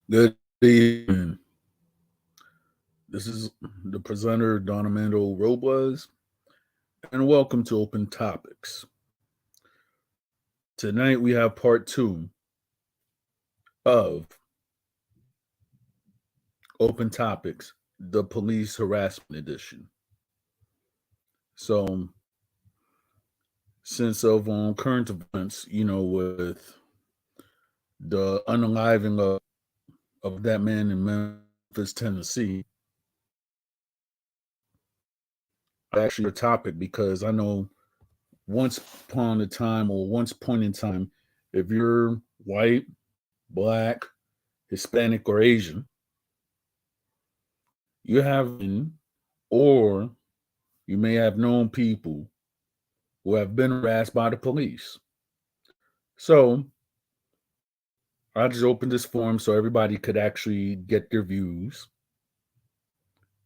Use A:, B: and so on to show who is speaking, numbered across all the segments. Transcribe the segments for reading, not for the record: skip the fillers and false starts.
A: Good evening. This is the presenter, DonArmando Robles, and welcome to Open Topics. Tonight we have part two of Open Topics, the Police Harassment Edition. So, since of current events, with the unaliving of that man in Memphis, Tennessee, actually a topic because I know once upon a time or once point in time, if you're white, black, Hispanic, or Asian, you have or you may have known people who have been harassed by the police. So I just opened this forum so everybody could actually get their views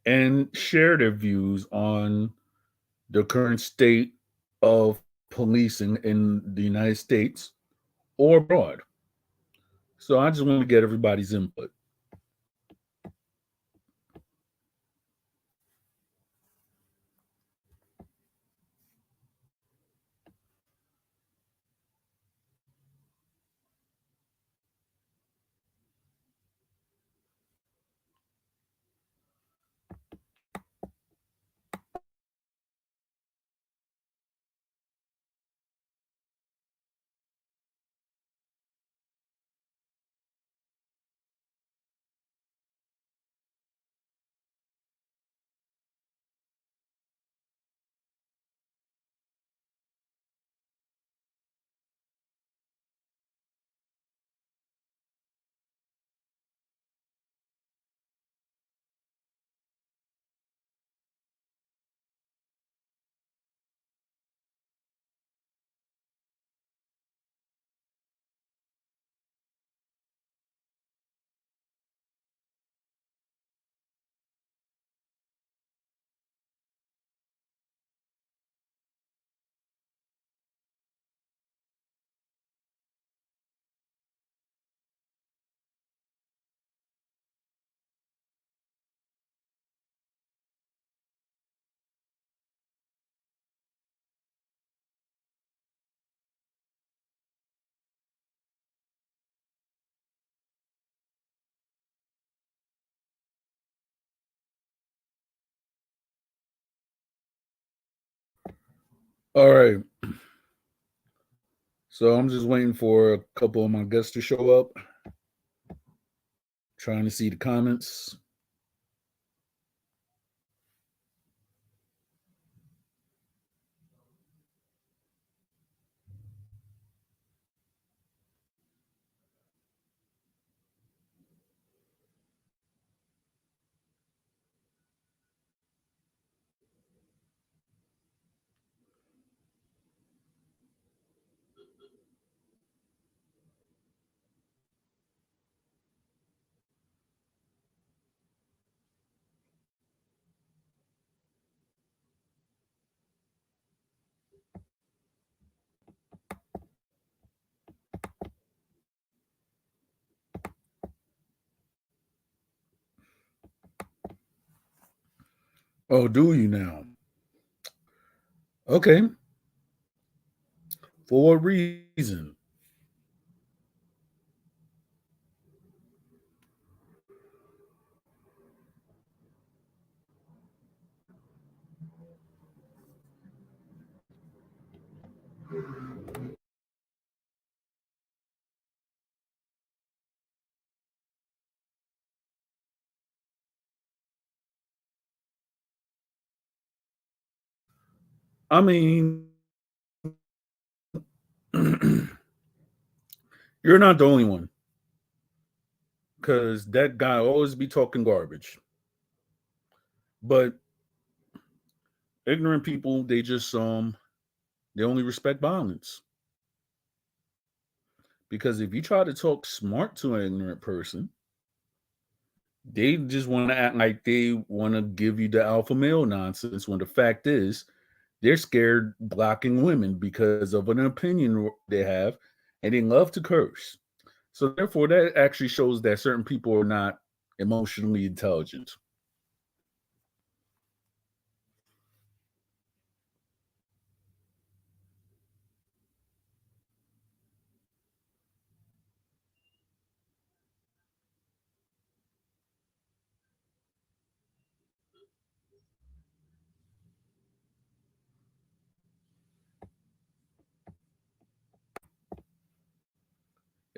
A: and share their views on the current state of policing in the United States or abroad. So I just want to get everybody's input. All right. So I'm just waiting for a couple of my guests to show up, trying to see the comments. Oh, do you now? Okay. For what reason? I mean, you're not the only one because that guy always be talking garbage. But ignorant people, they only respect violence. Because if you try to talk smart to an ignorant person, they just want to act like they want to give you the alpha male nonsense when the fact is they're scared blocking women because of an opinion they have and they love to curse. So therefore, that actually shows that certain people are not emotionally intelligent.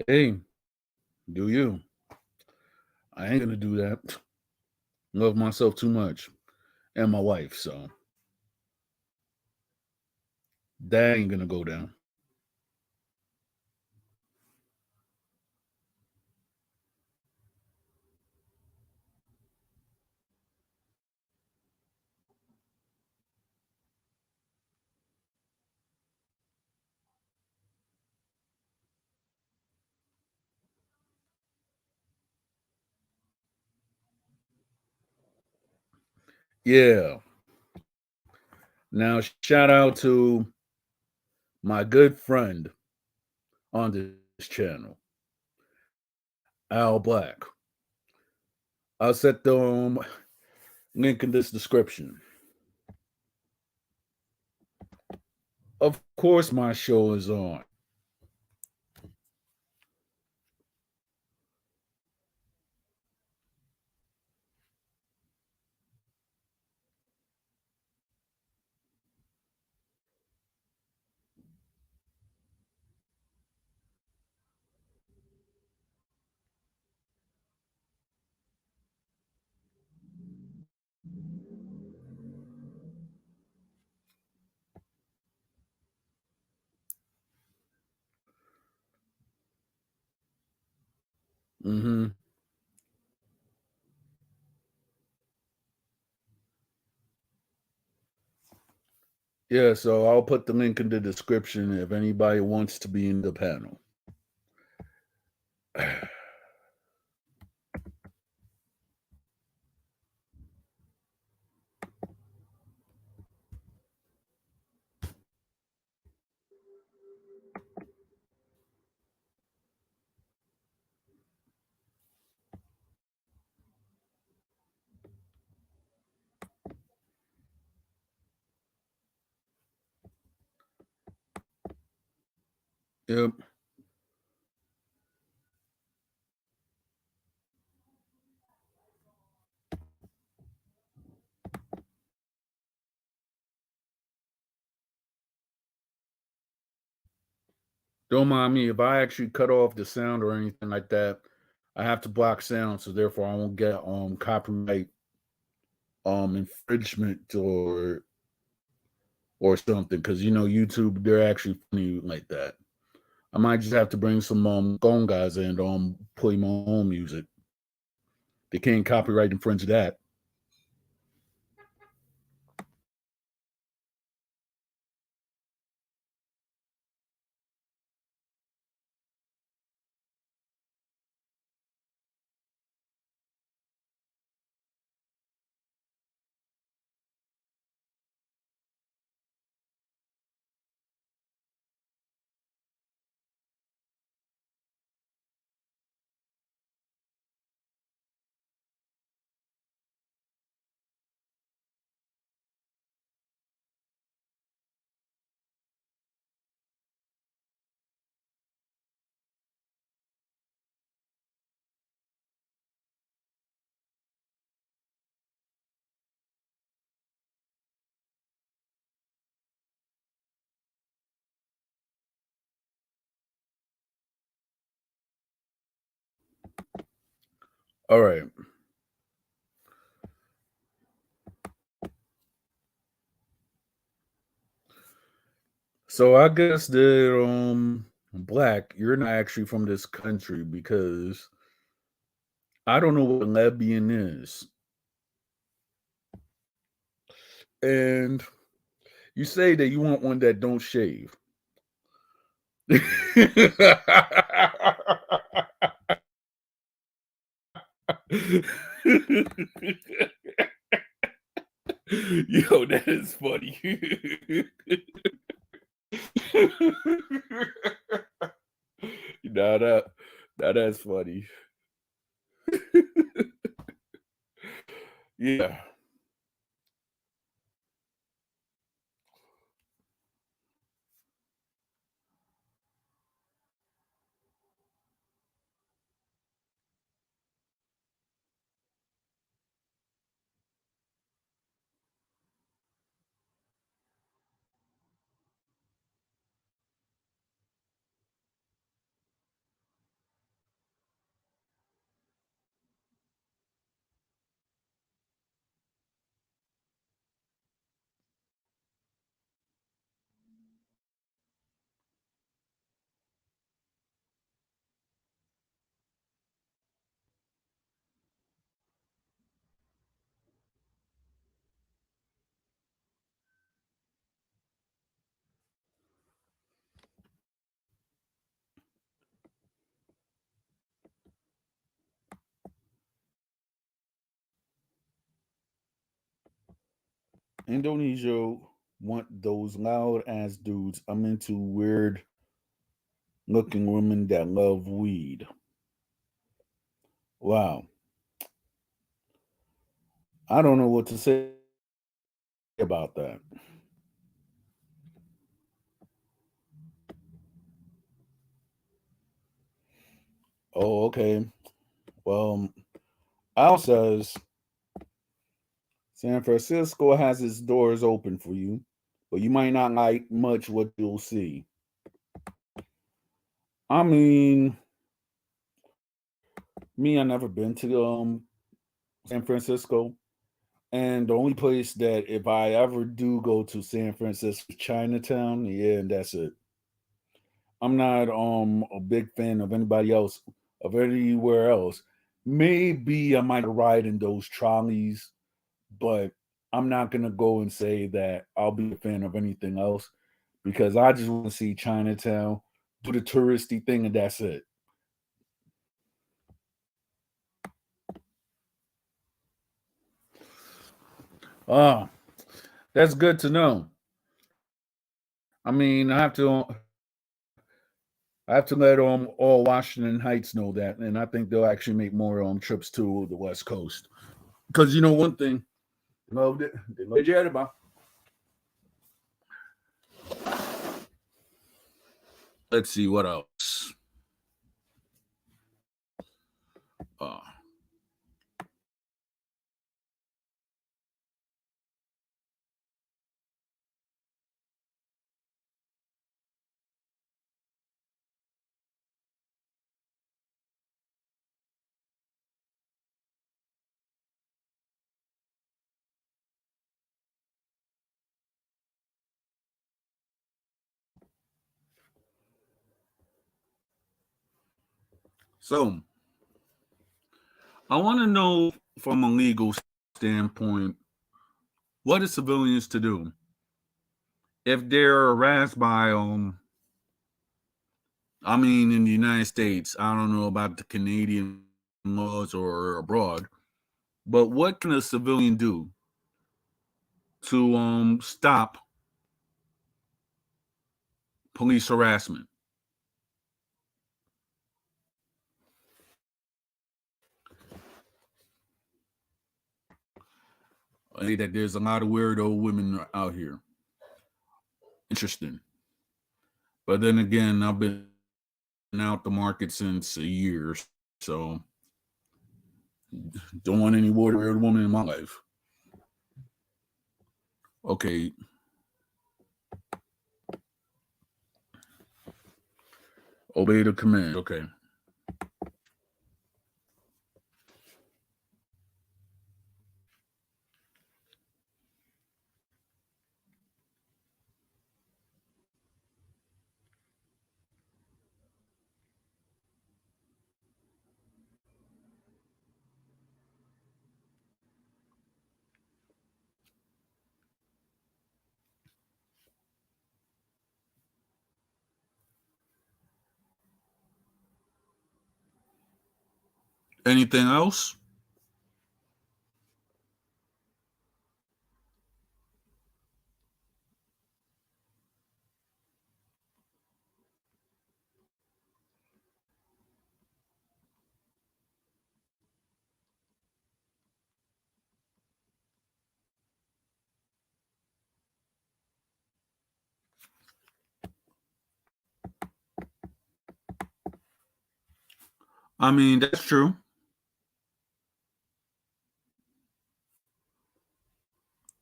A: Hey, do you? I ain't gonna do that. Love myself too much and my wife, so that ain't gonna go down. Yeah. Now, shout out to my good friend on this channel, Al Black. I'll set the link in this description. Of course, my show is on. Hmm. Yeah, so I'll put the link in the description if anybody wants to be in the panel. Yep. Don't mind me if I actually cut off the sound or anything like that. I have to block sound, so therefore I won't get copyright infringement or something. Because YouTube, they're actually funny like that. I might just have to bring some gong guys in play my own music. They can't copyright infringe that. All right. So I guess that Black, you're not actually from this country because I don't know what lesbian is. And you say that you want one that don't shave. Yo, that is funny. now that now That's funny. Yeah. Indonesia want those loud ass dudes. I'm into weird looking women that love weed. Wow. I don't know what to say about that. Oh, okay. Well, Al says San Francisco has its doors open for you, but you might not like much what you'll see. I mean, me, I never been to San Francisco, and the only place that if I ever do go to San Francisco, Chinatown, yeah, and that's it. I'm not a big fan of anybody else of anywhere else. Maybe I might ride in those trolleys, but I'm not gonna go and say that I'll be a fan of anything else because I just want to see Chinatown, do the touristy thing, and that's it. Ah, that's good to know. I mean, I have to let all Washington Heights know that, and I think they'll actually make more trips to the West Coast. Because you know one thing, they love Jereba. Let's see what else. Uh, so I want to know from a legal standpoint, what are civilians to do if they're harassed by I mean, in the United States, I don't know about the Canadian laws or abroad, but what can a civilian do to stop police harassment? I think that there's a lot of weirdo women out here. Interesting, but then again, I've been out the market since a year, so don't want any weird woman in my life. Okay, obey the command. Okay. Anything else? I mean, that's true.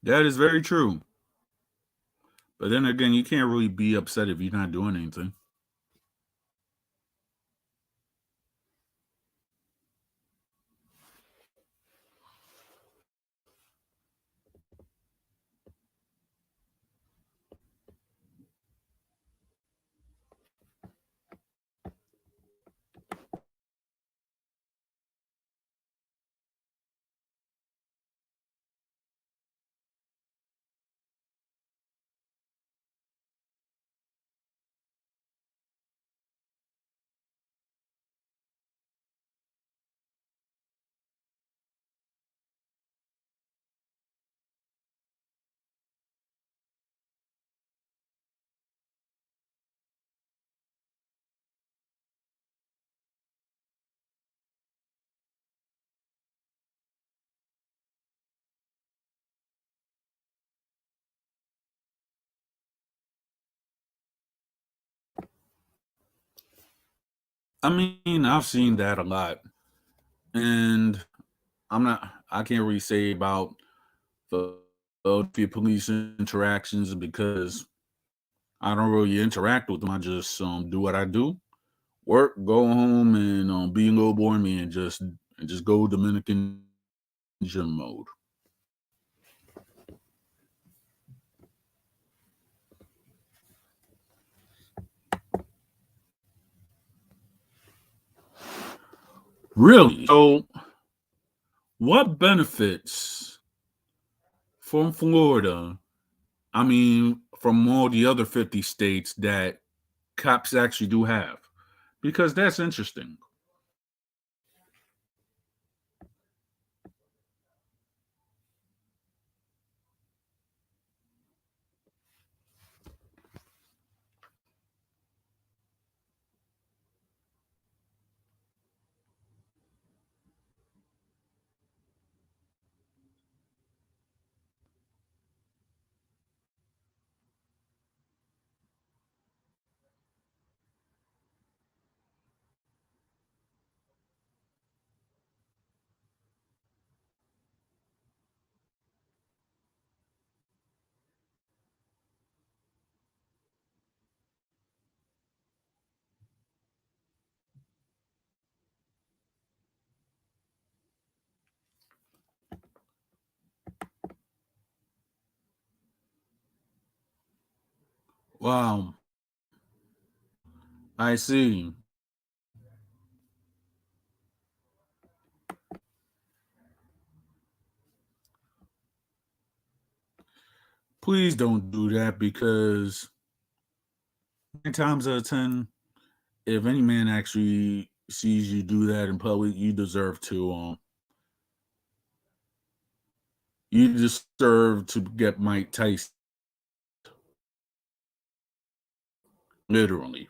A: That is very true. But then again, you can't really be upset if you're not doing anything. I mean, I've seen that a lot. And I can't really say about the Philadelphia police interactions because I don't really interact with them. I just do what I do, work, go home, and be a little boy me and just go Dominican gym mode. Really? So, what benefits from Florida? I mean, from all the other 50 states that cops actually do have? Because that's interesting. Wow, I see. Please don't do that because 9 times out of 10, if any man actually sees you do that in public, you deserve to get Mike Tyson, literally.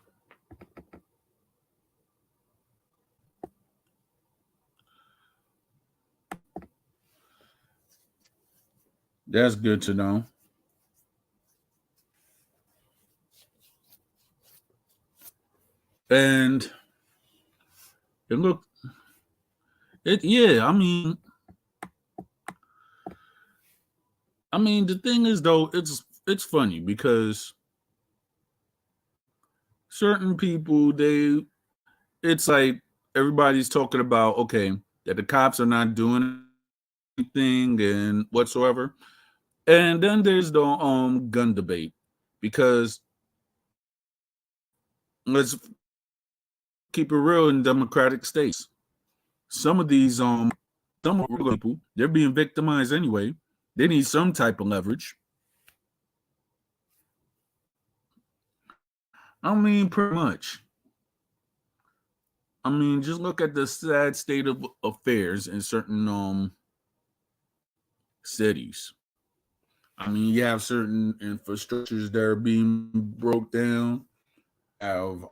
A: That's good to know. And it look it yeah, I mean the thing is though, it's funny because certain people it's like everybody's talking about okay, that the cops are not doing anything and whatsoever. And then there's the gun debate because let's keep it real in democratic states. Some of these some of the people they're being victimized anyway. They need some type of leverage. I mean, pretty much. I mean, just look at the sad state of affairs in certain cities. I mean, you have certain infrastructures that are being broke down. Have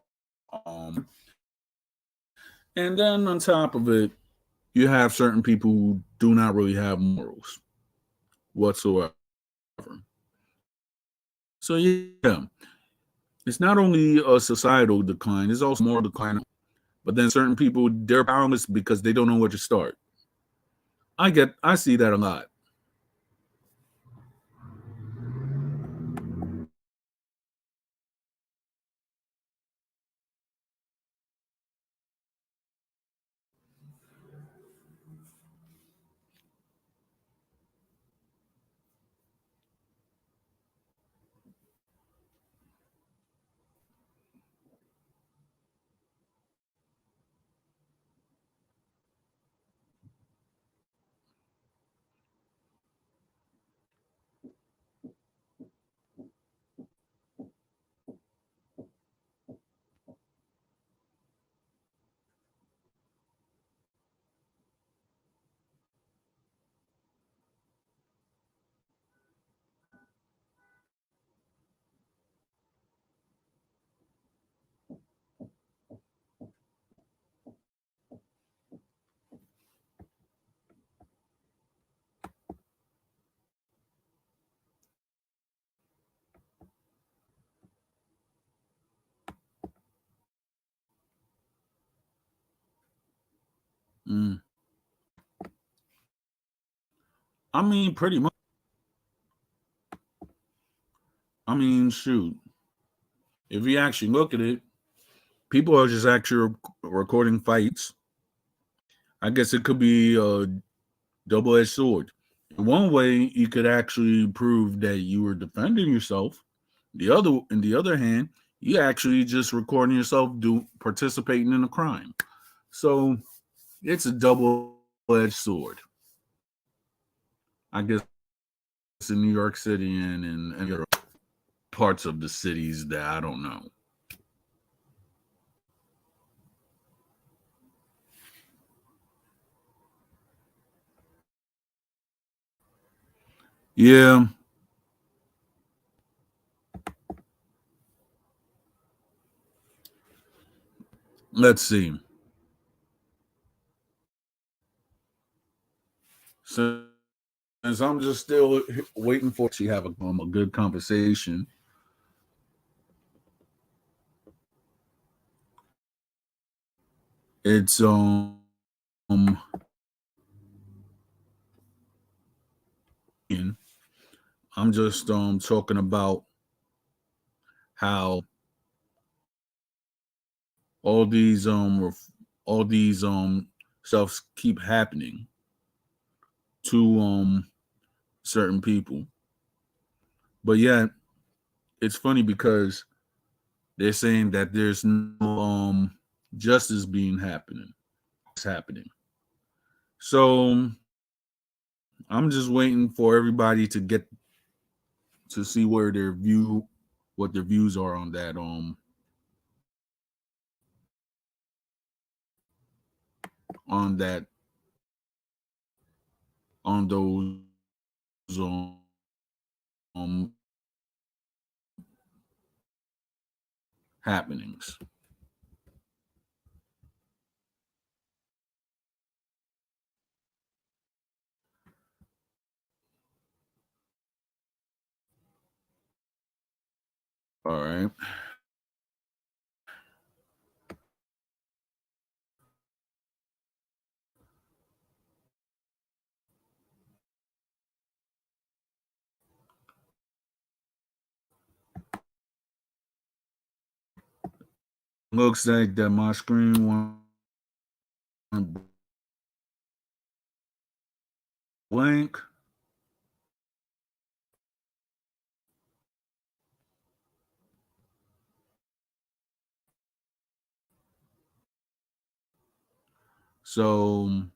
A: and then on top of it, you have certain people who do not really have morals whatsoever. So yeah, it's not only a societal decline; it's also moral decline. But then certain people, they're powerless because they don't know where to start. I see that a lot. Mm. I mean, pretty much. I mean, shoot. If you actually look at it, people are just actually recording fights. I guess it could be a double-edged sword. In one way, you could actually prove that you were defending yourself. In the other hand, you actually just recording yourself do participating in a crime. So it's a double-edged sword. I guess in New York City and other parts of the cities that I don't know. Yeah, let's see. So, since I'm just still waiting for to have a good conversation, it's I'm just talking about how all these all these stuffs keep happening to certain people. But yet it's funny because they're saying that there's no justice being happening. It's happening. So I'm just waiting for everybody to get to see where their view what their views are on that on those um happenings. All right. Looks like that my screen went blank. So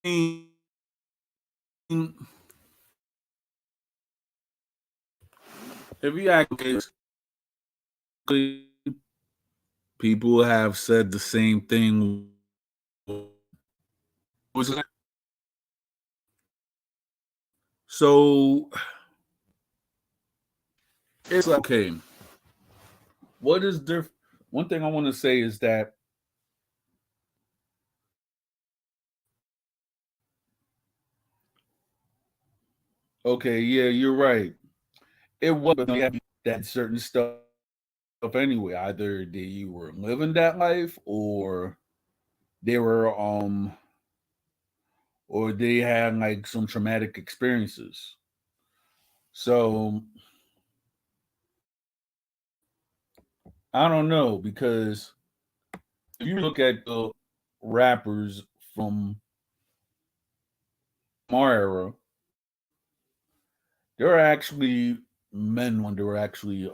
A: mean, if you act people have said the same thing. So it's like, okay. What is different? One thing I want to say is that okay, yeah, you're right. It was that certain stuff anyway. Either you were living that life, they were or they had like some traumatic experiences. So I don't know because if you look at the rappers from our era, there are actually men when they were actually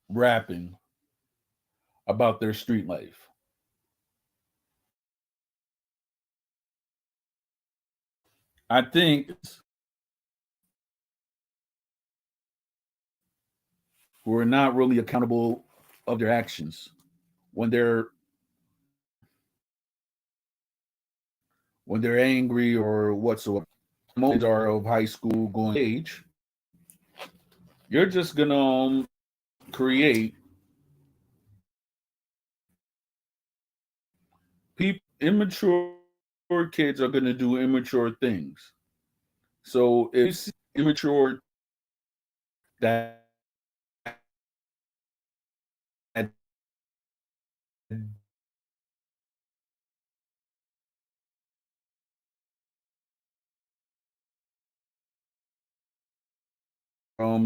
A: rapping about their street life. I think who are not really accountable of their actions when they're angry or whatsoever. Most are of high school going age. You're just gonna create people. Immature kids are gonna do immature things. So if you see immature that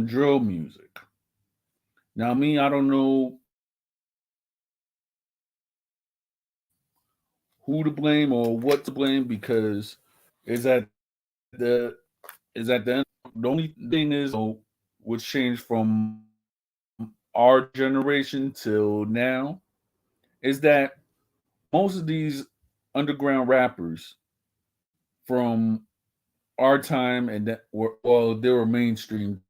A: drill music. Now me, I don't know who to blame or what to blame because is that the is at the end. The only thing is what's changed from our generation till now is that most of these underground rappers from our time and that were well they were mainstream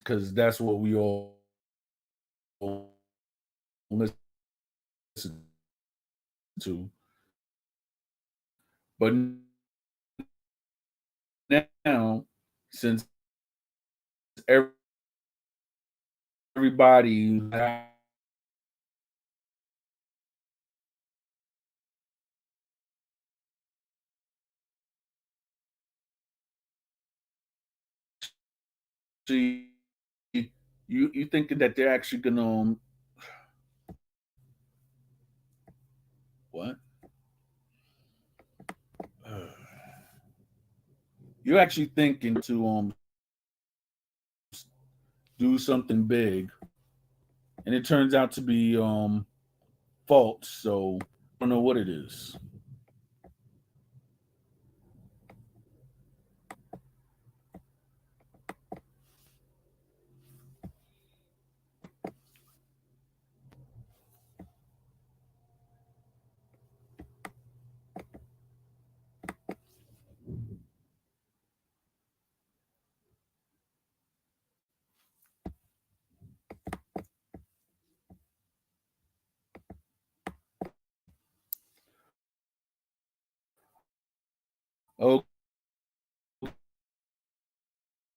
A: because that's what we all listen to. But now, since everybody actually you thinking that they're actually gonna what? You're actually thinking to do something big, and it turns out to be false. So I don't know what it is.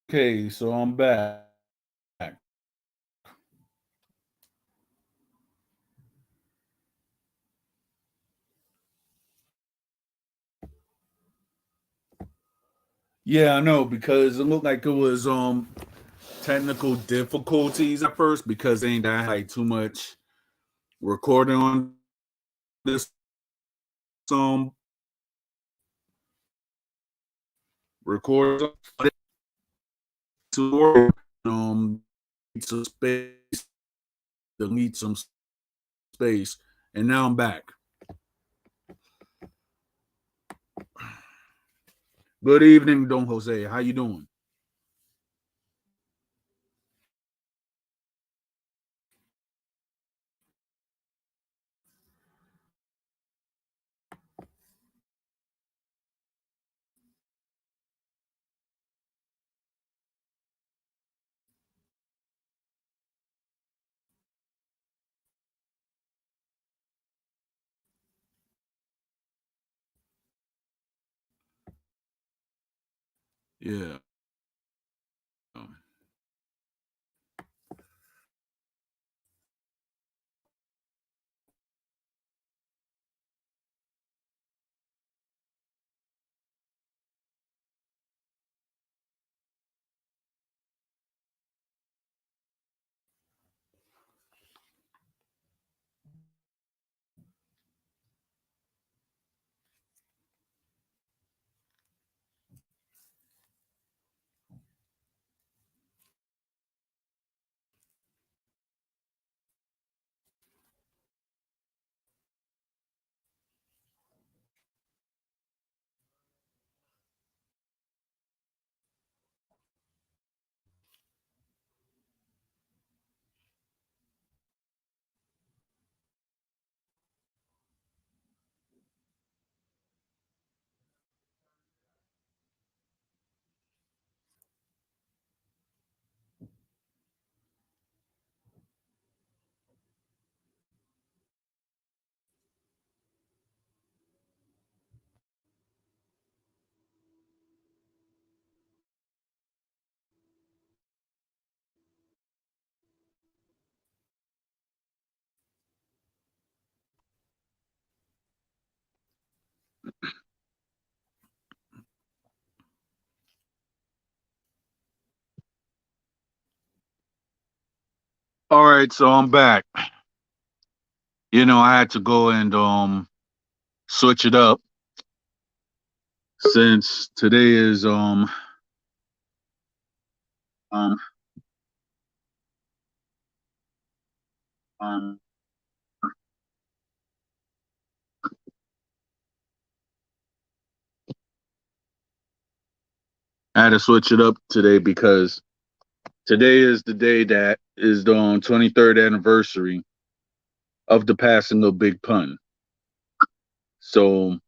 A: Okay, so I'm back. Yeah, I know because it looked like it was technical difficulties at first because they ain't got like too much recording on this um record to work some space, delete some space, and now I'm back. Good evening, Don Jose. How you doing? Yeah. All right, so I'm back. I had to go and switch it up since today is um um I had to switch it up today because today is the day that is the 23rd anniversary of the passing of Big Pun. So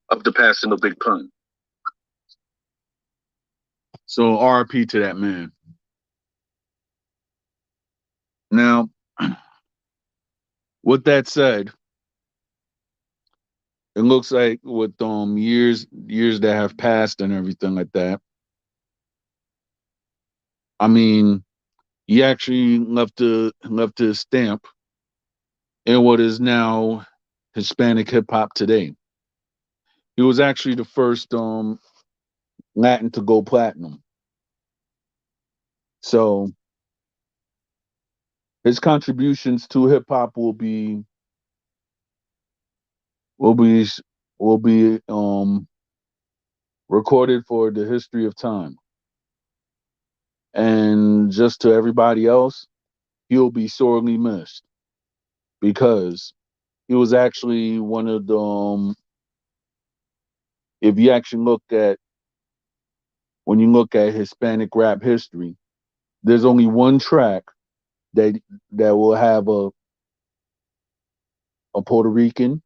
A: so RP to that man. Now, with that said, it looks like with years that have passed and everything like that. I mean, he actually left his stamp in what is now Hispanic hip hop today. He was actually the first Latin to go platinum. So his contributions to hip hop will be will be recorded for the history of time. And just to everybody else, he'll be sorely missed because he was actually one of the if you actually look at when you look at Hispanic rap history, there's only one track that will have a Puerto Rican,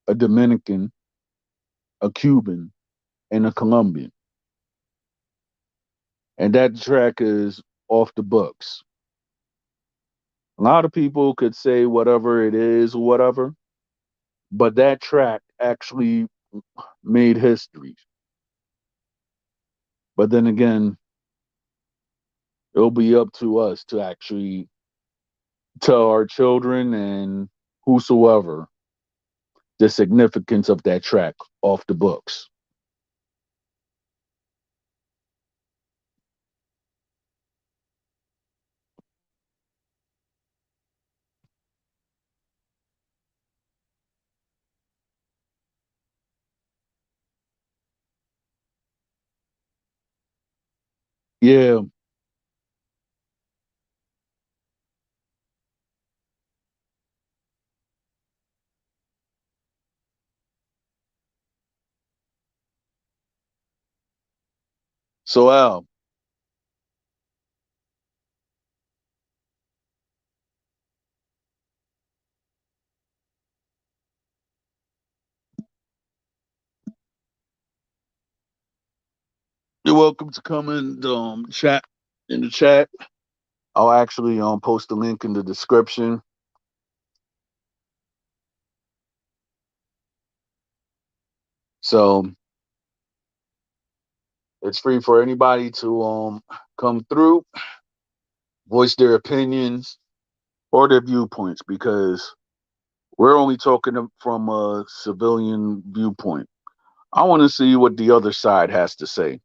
A: a Dominican, a Cuban, and a Colombian. And that track is off the books. A lot of people could say whatever it is or whatever, but that track actually made history. But then again, it'll be up to us to actually tell our children and whosoever the significance of that track off the books. Yeah. So Al, you're welcome to come and chat in the chat. I'll actually post a link in the description. So It's free for anybody to come through, voice their opinions or their viewpoints, because we're only talking from a civilian viewpoint. I want to see what the other side has to say.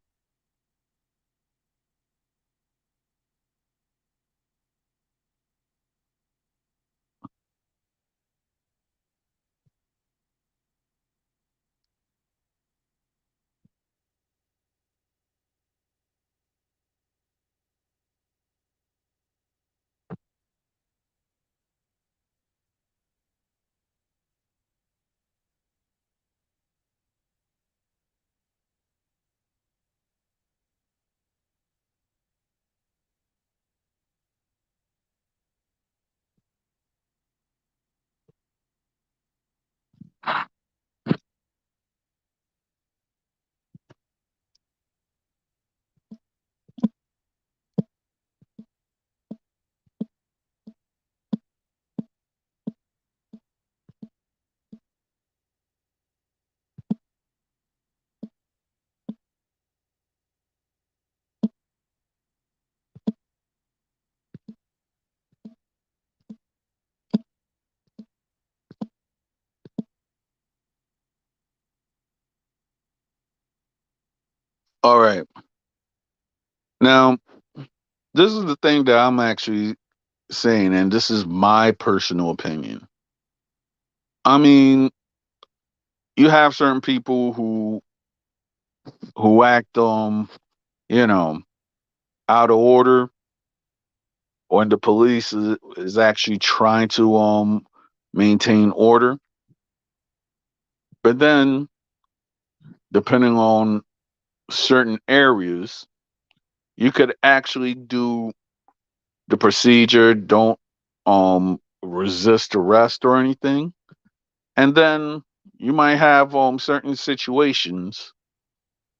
A: All right. Now, this is the thing that I'm actually saying, and this is my personal opinion. I mean, you have certain people who act you know, out of order, when the police is actually trying to maintain order. But then, depending on certain areas, you could actually do the procedure, don't resist arrest or anything. And then you might have certain situations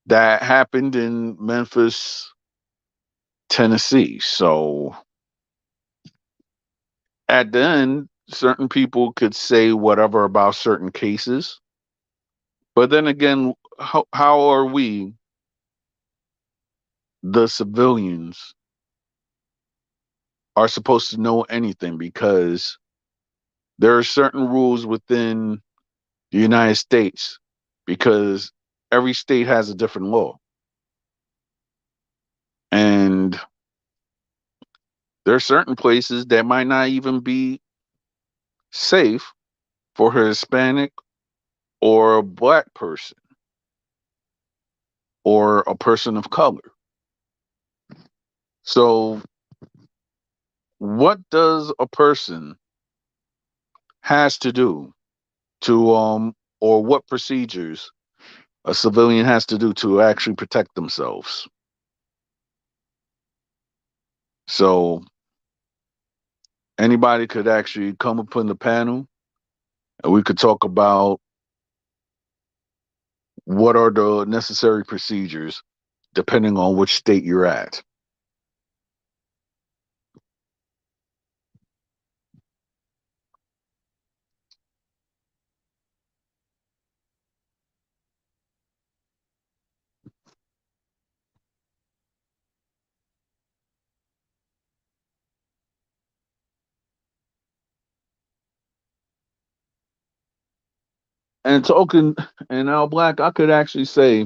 A: that happened in Memphis, Tennessee. So at the end, certain people could say whatever about certain cases. But then again, how are we, the civilians, are supposed to know anything? Because there are certain rules within the United States, because every state has a different law. And there are certain places that might not even be safe for a Hispanic or a black person or a person of color. So, what does a person has to do to or what procedures a civilian has to do to actually protect themselves? So, anybody could actually come up in the panel and we could talk about what are the necessary procedures depending on which state you're at. And talking and now black, I could actually say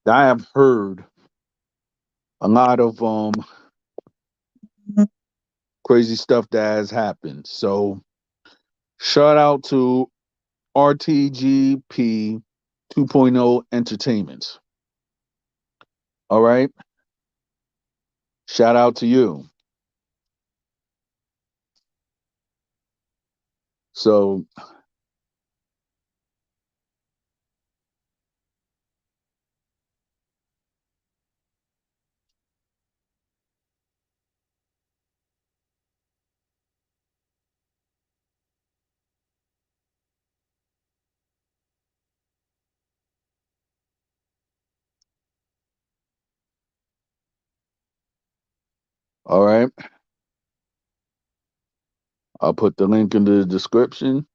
A: that I have heard a lot of crazy stuff that has happened. So shout out to RTGP 2.0 Entertainment. All right. Shout out to you. So, all right. I'll put the link in the description.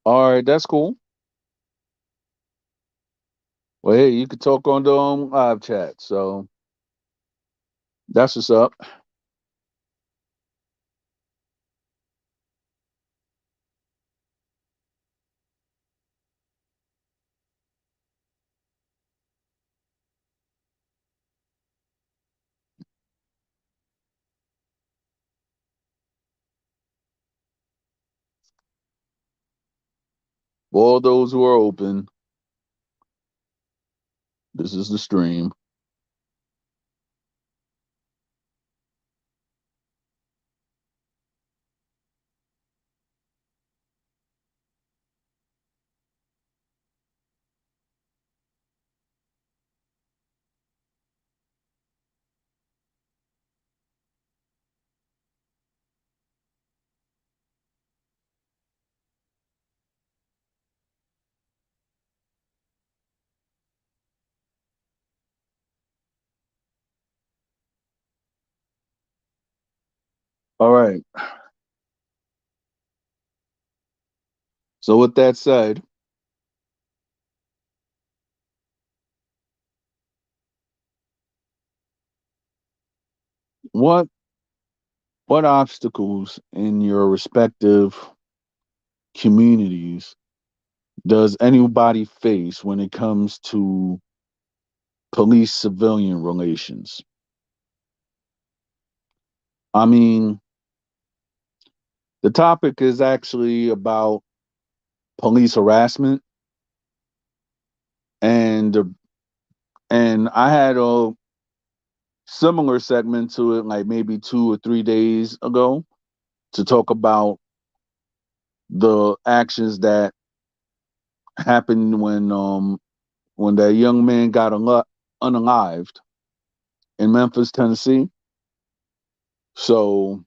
A: All right, that's cool. Well, hey, you could talk on the live chat, so that's what's up. For all those who are open, this is the stream. All right. So with that said, what what obstacles in your respective communities does anybody face when it comes to police civilian relations? I mean, the topic is actually about police harassment, and I had a similar segment to it like maybe 2 or 3 days ago to talk about the actions that happened when that young man got unalived in Memphis, Tennessee. So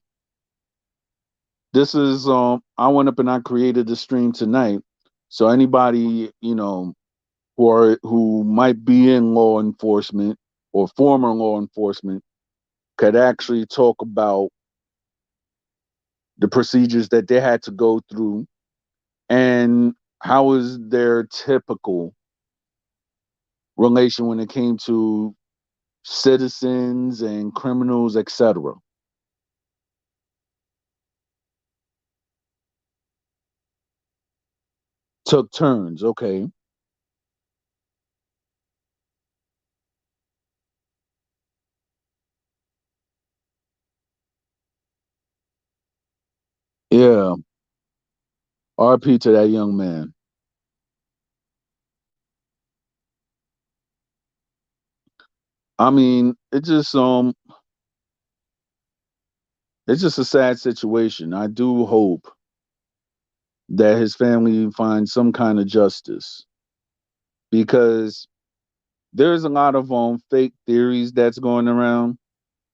A: this is I went up and I created the stream tonight. So anybody, who might be in law enforcement or former law enforcement could actually talk about the procedures that they had to go through and how is their typical relation when it came to citizens and criminals, etc. Took turns. Okay. Yeah. RP to that young man. I mean, it's just a sad situation. I do hope that his family finds some kind of justice because there's a lot of fake theories that's going around.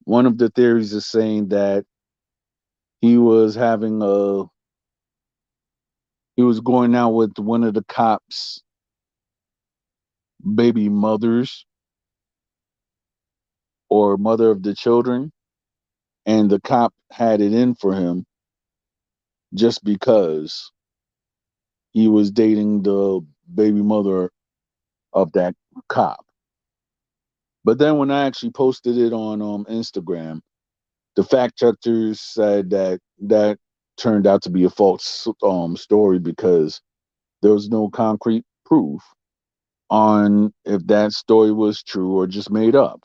A: One of the theories is saying that he was having a he was going out with one of the cops' baby mothers or mother of the children, and the cop had it in for him just because he was dating the baby mother of that cop. But then when I actually posted it on Instagram, the fact checkers said that that turned out to be a false story because there was no concrete proof on if that story was true or just made up.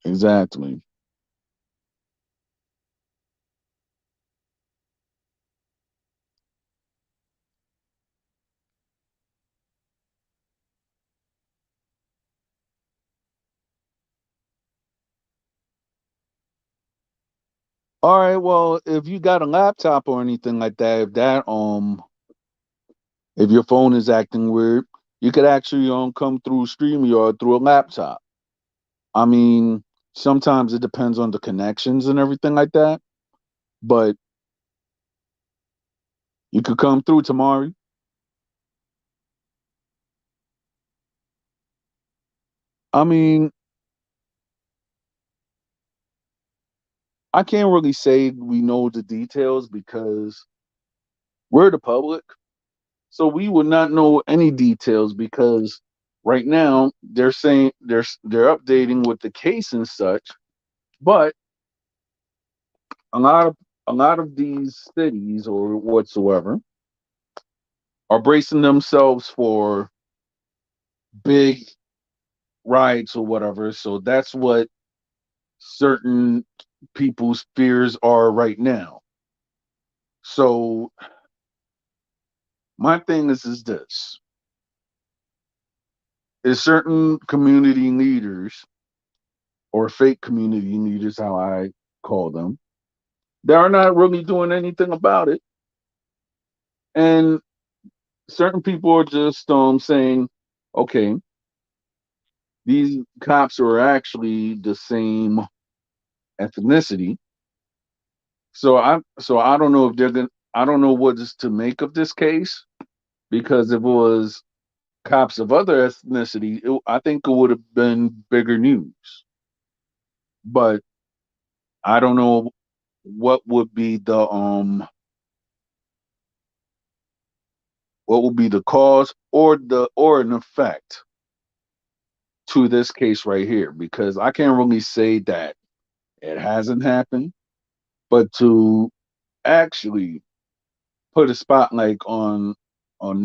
A: Exactly. All right. Well, if you got a laptop or anything like that, if your phone is acting weird, you could actually come through StreamYard through a laptop. I mean, sometimes it depends on the connections and everything like that, but you could come through tomorrow. I mean, I can't really say we know the details because we're the public. So we would not know any details because right now they're saying they're updating with the case and such, but a lot of these cities or whatsoever are bracing themselves for big riots or whatever. So that's what certain people's fears are right now. So my thing is this: is certain community leaders or fake community leaders, how I call them, they are not really doing anything about it, and certain people are just saying, okay, these cops are actually the same ethnicity. So I don't know if they're gonna. I don't know what is to make of this case because if it was cops of other ethnicity, I think it would have been bigger news. But I don't know what would be the cause or an effect to this case right here because I can't really say that it hasn't happened, but to actually put a spotlight on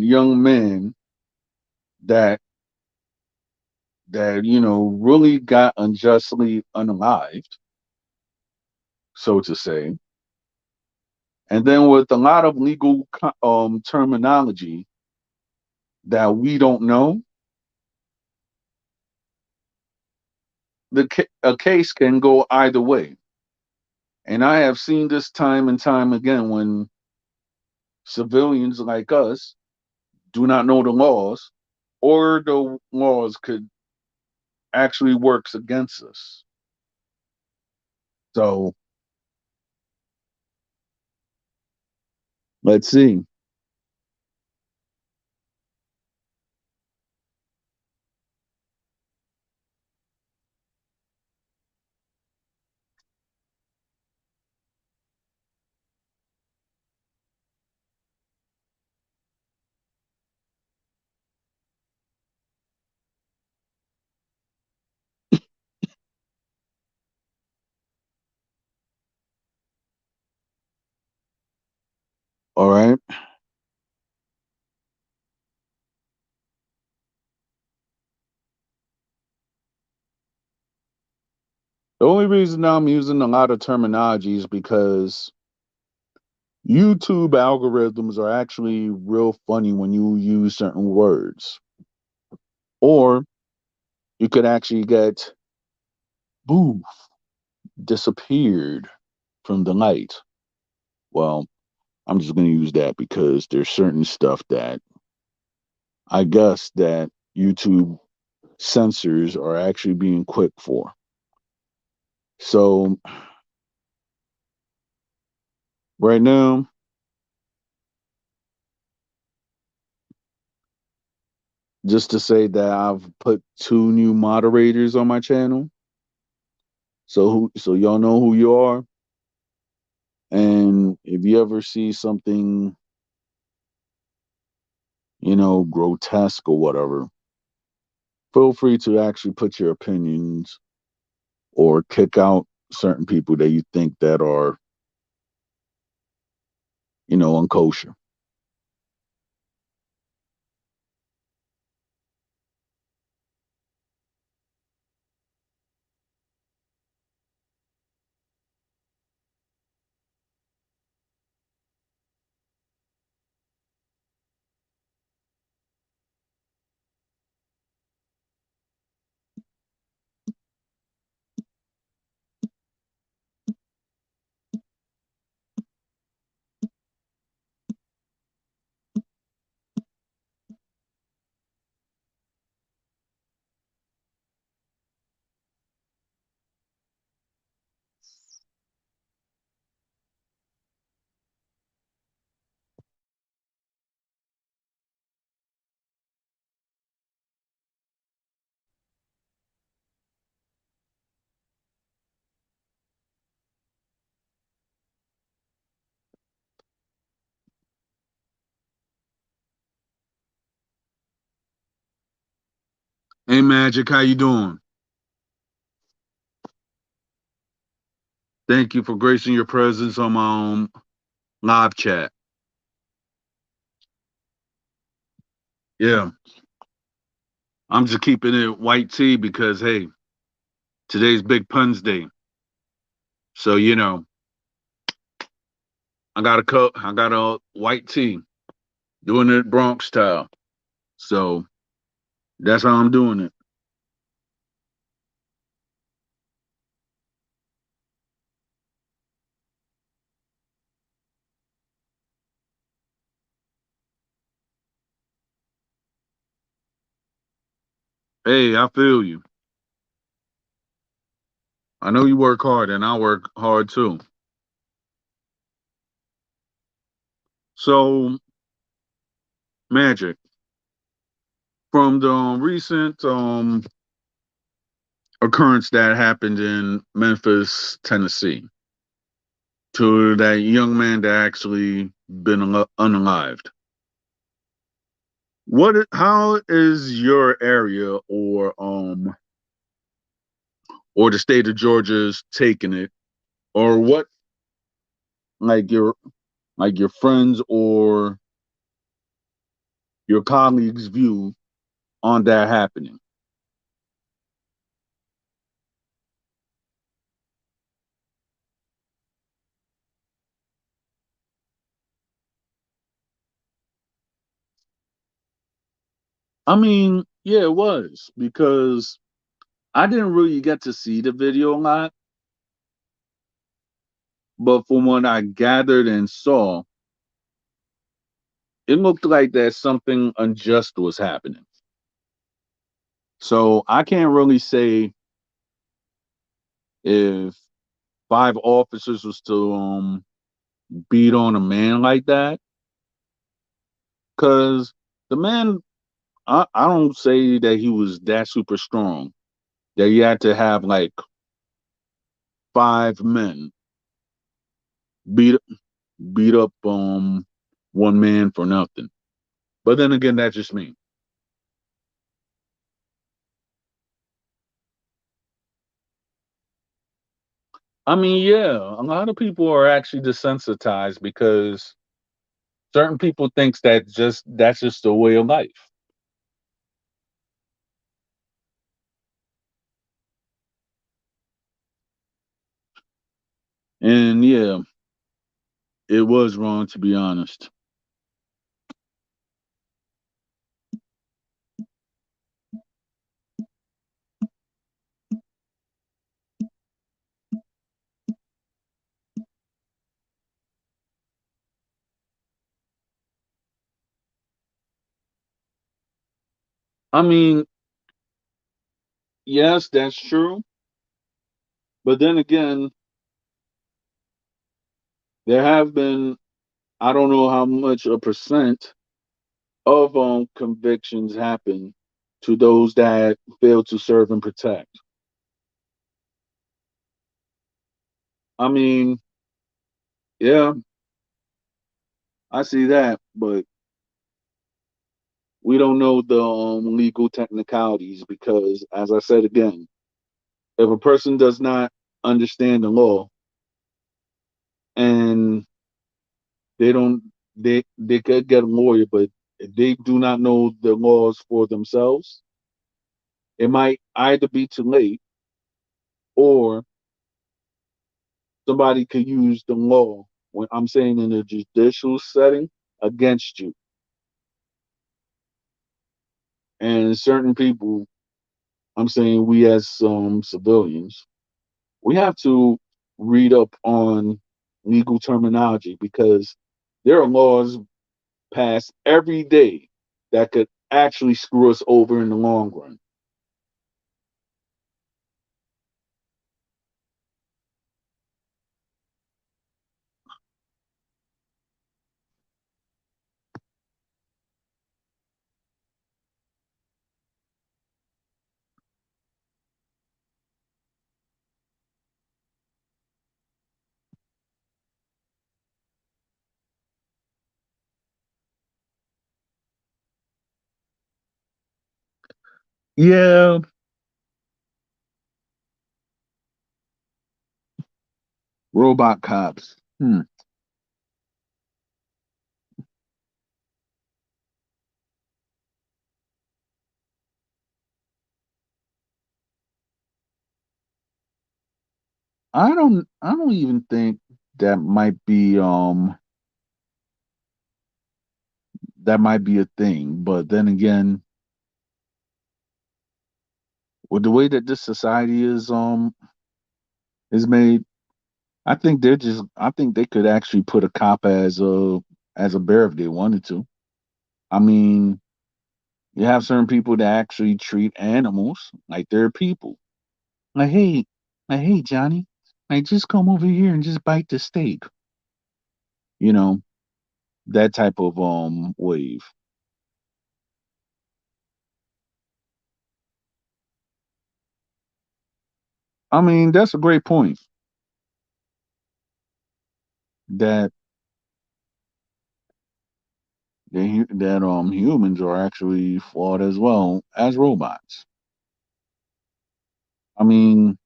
A: young men that really got unjustly unalived, so to say, and then with a lot of legal terminology that we don't know, a case can go either way. And I have seen this time and time again when civilians like us do not know the laws, or the laws could actually works against us. So let's see. All right. The only reason I'm using a lot of terminology is because YouTube algorithms are actually real funny when you use certain words. Or you could actually get boo disappeared from the light. Well, I'm just going to use that because there's certain stuff that I guess that YouTube censors are actually being quick for. So right now, just to say that I've put two new moderators on my channel. So y'all know who you are. And if you ever see something, grotesque or whatever, feel free to actually put your opinions or kick out certain people that you think that are, unkosher. Hey Magic, how you doing? Thank you for gracing your presence on my live chat. Yeah, I'm just keeping it white tea because hey, today's Big Puns Day. So I got a white tea, doing it Bronx style. So that's how I'm doing it. Hey, I feel you. I know you work hard, and I work hard too. So Magic, from the recent occurrence that happened in Memphis, Tennessee, to that young man that actually been unalived. How is your area or the state of Georgia's taking it, or what like your like your friends or your colleagues' view on that happening? I mean, yeah, it was because I didn't really get to see the video a lot, but from what I gathered and saw, it looked like that something unjust was happening. So I can't really say if five officers was to beat on a man like that, because the man, I don't say that he was that super strong that he had to have like five men beat beat up one man for nothing. But then again, that's just me. I mean, yeah, a lot of people are actually desensitized because certain people thinks that's just the way of life. And yeah, it was wrong to be honest. I mean, yes, that's true. But then again, there have been, I don't know how much a percent of convictions happen to those that fail to serve and protect. I mean, yeah, I see that, but we don't know the legal technicalities because, as I said again, if a person does not understand the law and they don't, they could get a lawyer, but if they do not know the laws for themselves, it might either be too late or somebody could use the law when I'm saying in a judicial setting against you. And certain people, I'm saying we as some civilians, we have to read up on legal terminology because there are laws passed every day that could actually screw us over in the long run. Yeah, robot cops. I don't even think that might be that might be a thing, but then again, with the way that this society is made, I think they could actually put a cop as a bear if they wanted to. I mean, you have certain people that actually treat animals like they're people. Like, hey, Johnny, like just come over here and just bite the steak. You know, that type of wave. I mean, that's a great point. That that humans are actually flawed as well as robots. I mean,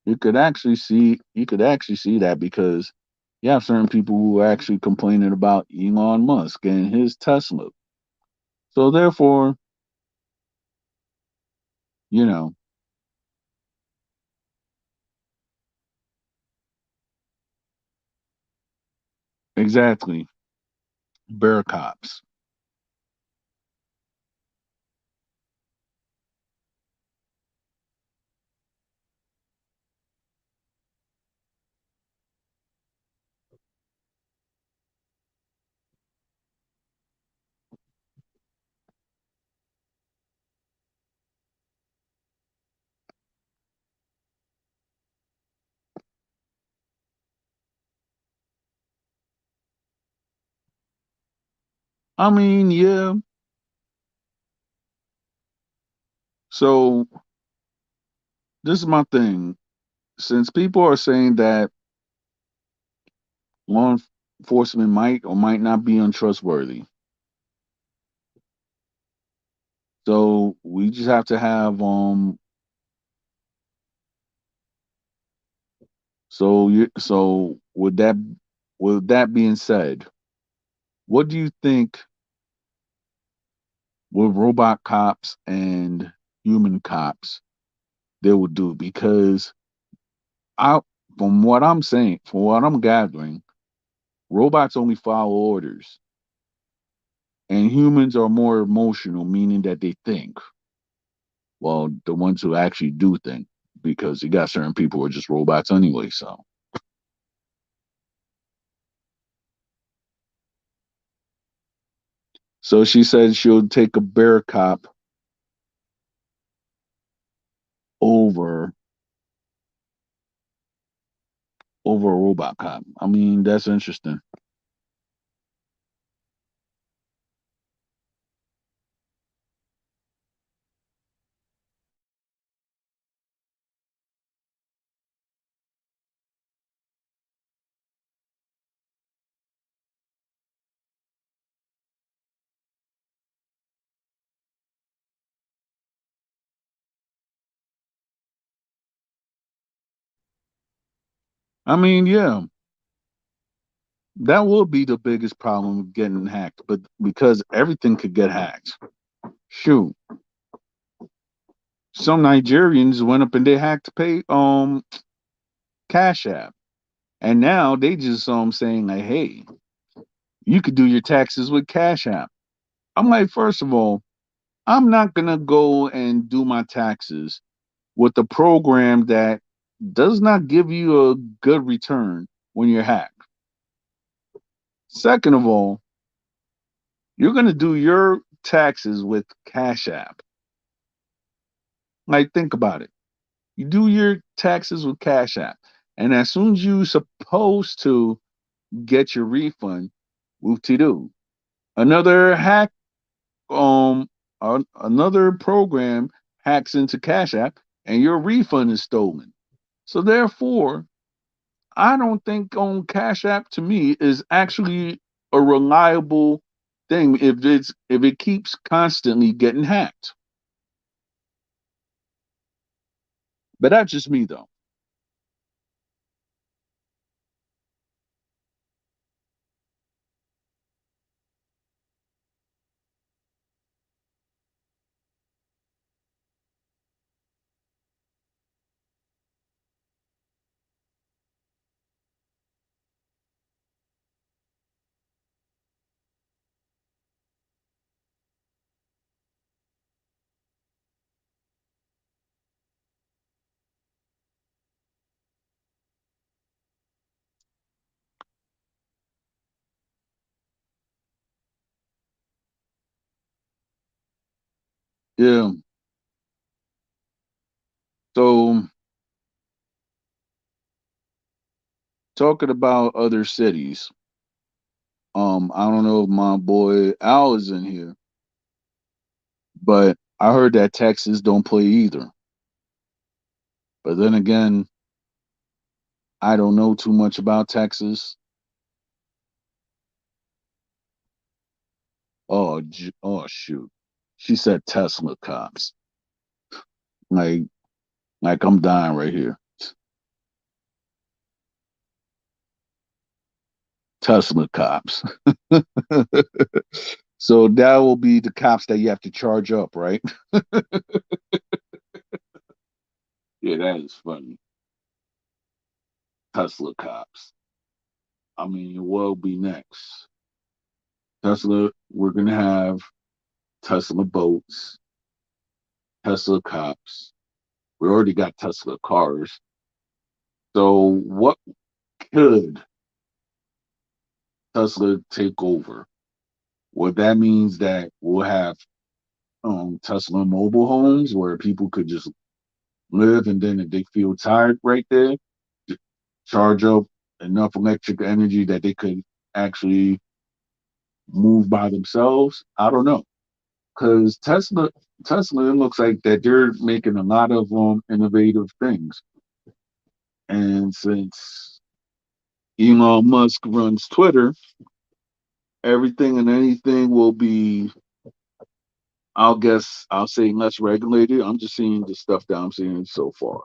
A: you could actually see that because you have certain people who are actually complaining about Elon Musk and his Tesla. So therefore, you know, exactly, bear cops. I mean, yeah. So this is my thing. Since people are saying that law enforcement might or might not be untrustworthy, so we just have to have so with that being said, what do you think with robot cops and human cops they will do? Because I from what I'm gathering, robots only follow orders and humans are more emotional, meaning that they think. Well, the ones who actually do think, because you got certain people who are just robots anyway. So she said she'll take a bear cop over over a robot cop. I mean, that's interesting. I mean, yeah, that would be the biggest problem with getting hacked, but because everything could get hacked. Shoot, some Nigerians went up and they hacked pay Cash App, and now they just saying like, hey, you could do your taxes with Cash App. I'm like, first of all, I'm not gonna go and do my taxes with a program that does not give you a good return when you're hacked. Second of all, you're gonna do your taxes with Cash App. Like, think about it. You do your taxes with Cash App, and as soon as you supposed to get your refund, whoop to do. Another hack, another program hacks into Cash App, and your refund is stolen. So therefore, I don't think Cash App to me is actually a reliable. thing if it keeps constantly getting hacked. But that's just me though. Yeah. So talking about other cities, I don't know if my boy Al is in here, but I heard that Texas don't play either. But then again, I don't know too much about Texas. Oh shoot. She said Tesla cops. Like like I'm dying right here. Tesla cops. So that will be the cops that you have to charge up, right? Yeah, that is funny. Tesla cops. I mean, what will be next? Tesla, we're gonna have Tesla boats, Tesla cops. We already got Tesla cars. So what could Tesla take over? Well, that means that we'll have Tesla mobile homes where people could just live, and then if they feel tired right there, charge up enough electric energy that they could actually move by themselves. I don't know, because Tesla, it looks like that they're making a lot of innovative things, and since Elon Musk runs Twitter, everything and anything will be, I'll guess, I'll say less regulated. I'm just seeing the stuff that I'm seeing so far,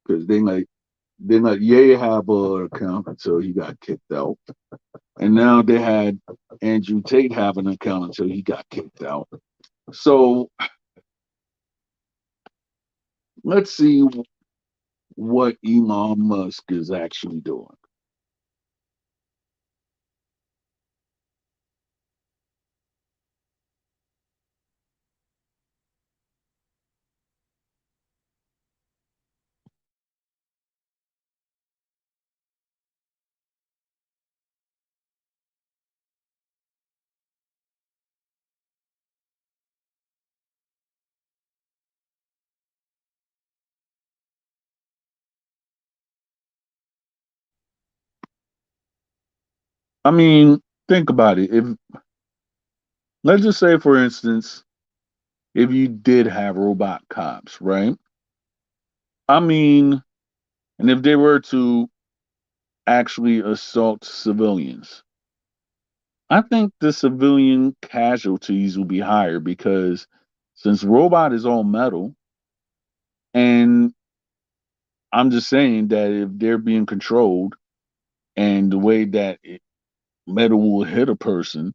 A: because they let Ye have an account until he got kicked out, and now they had Andrew Tate have an account until he got kicked out. So let's see what Elon Musk is actually doing. I mean, think about it. If let's just say, for instance, if you did have robot cops, right? I mean, and if they were to actually assault civilians, I think the civilian casualties will be higher because since robot is all metal, and I'm just saying that if they're being controlled and the way that metal will hit a person,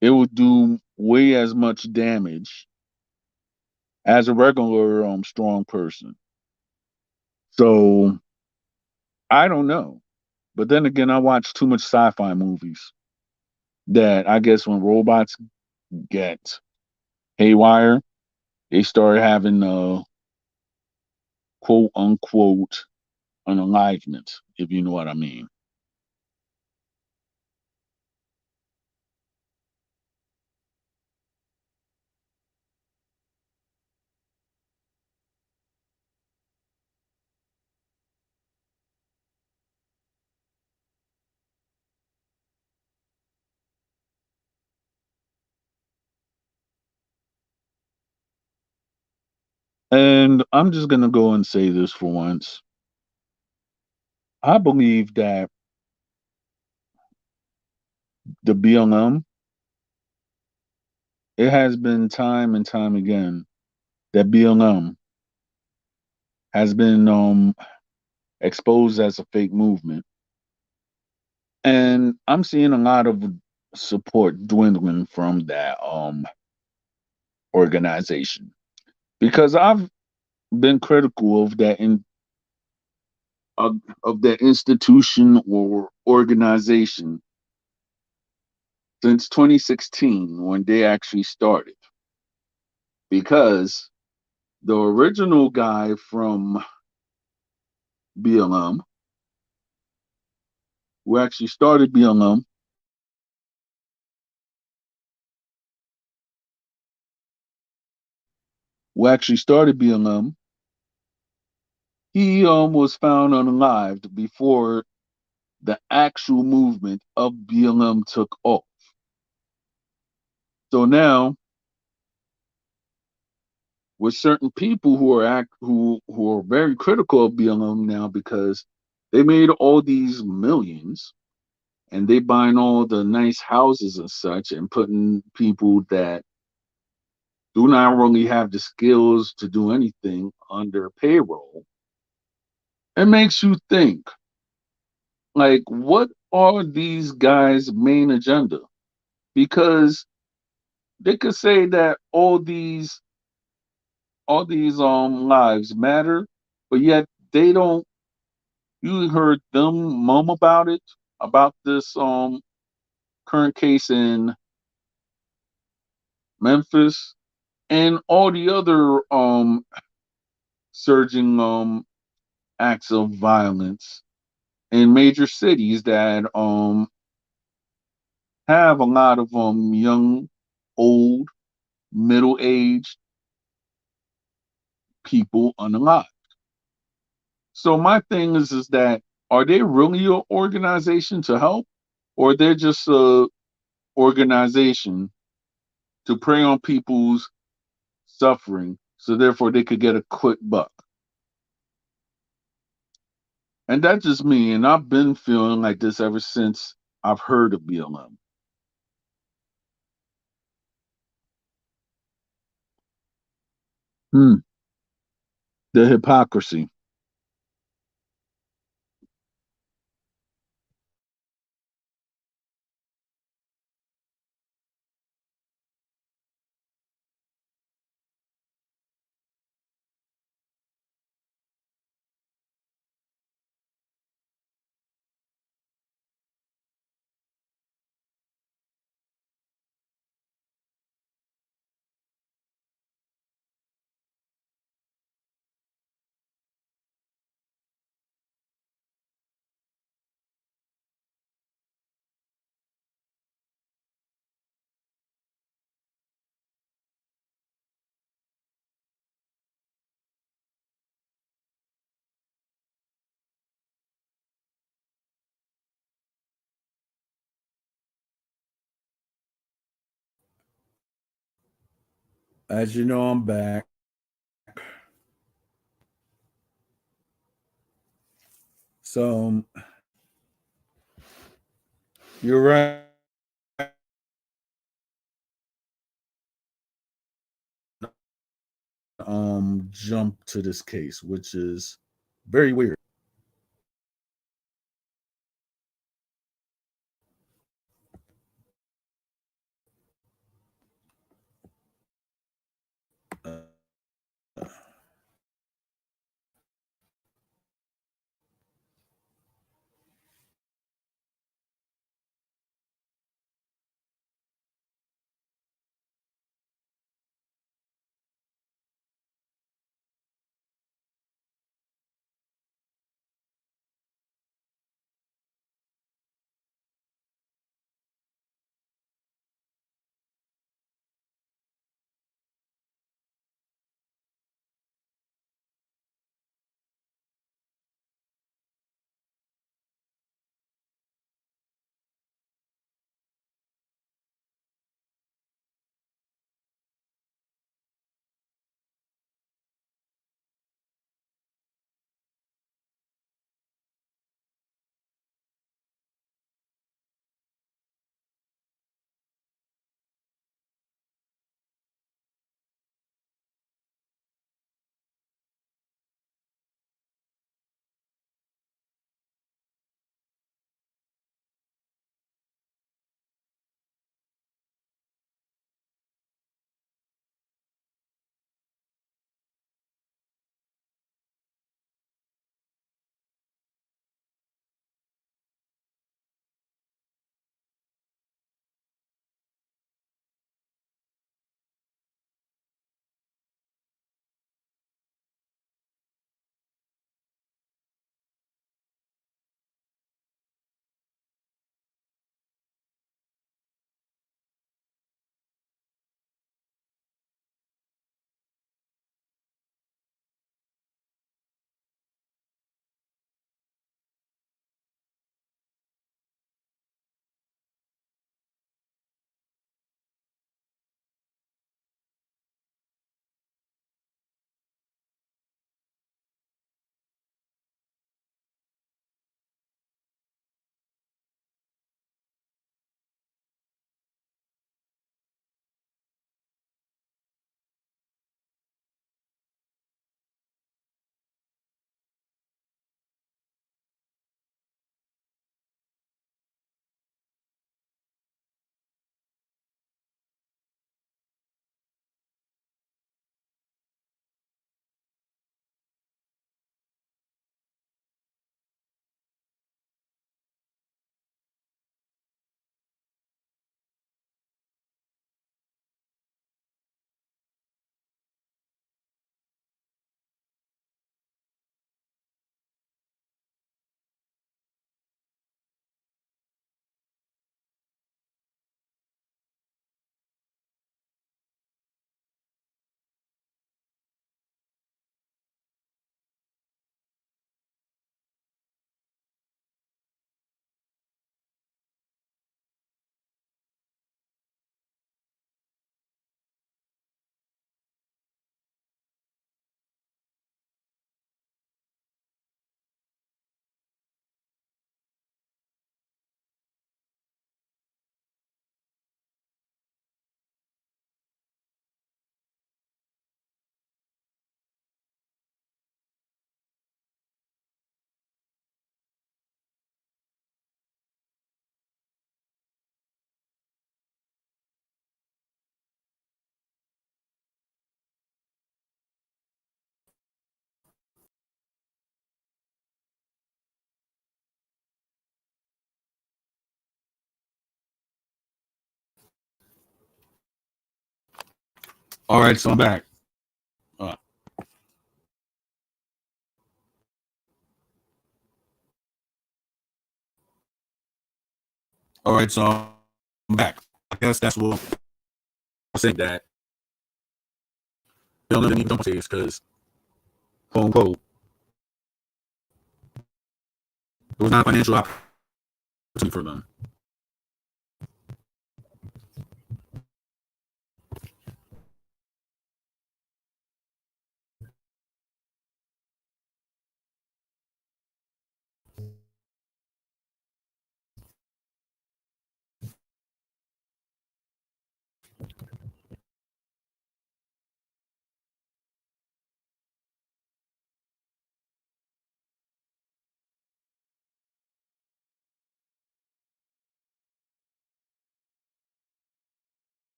A: it will do way as much damage as a regular strong person. So I don't know. But then again, I watch too much sci-fi movies that I guess when robots get haywire, they start having quote unquote unalivement, if you know what I mean. And I'm just gonna go and say this for once. I believe that the BLM, it has been time and time again that BLM has been exposed as a fake movement. And I'm seeing a lot of support dwindling from that organization because I've been critical of that institution or organization since 2016 when they actually started. Because the original guy from BLM, who actually started BLM, who actually started BLM, he was found unalived before the actual movement of BLM took off. So now, with certain people who are very critical of BLM now because they made all these millions and they buying all the nice houses and such and putting people that do not really have the skills to do anything on their payroll. It makes you think, like, what are these guys' main agenda? Because they could say that all these lives matter, but yet they don't. You heard them mum about it, about this current case in Memphis and all the other surging acts of violence in major cities that have a lot of young, old, middle-aged people unalive. So my thing is that are they really an organization to help, or they're just a organization to prey on people's suffering, so therefore they could get a quick buck? And that's just me, and I've been feeling like this ever since I've heard of BLM. Hmm. The hypocrisy. As you know, I'm back. So you're right. Jump to this case, which is very weird. Uh, All right, so I'm back. Uh, all right, so I'm back. I guess that's what I'm saying, that they don't live in even don't say it's because, quote unquote, it was not a financial opportunity for them.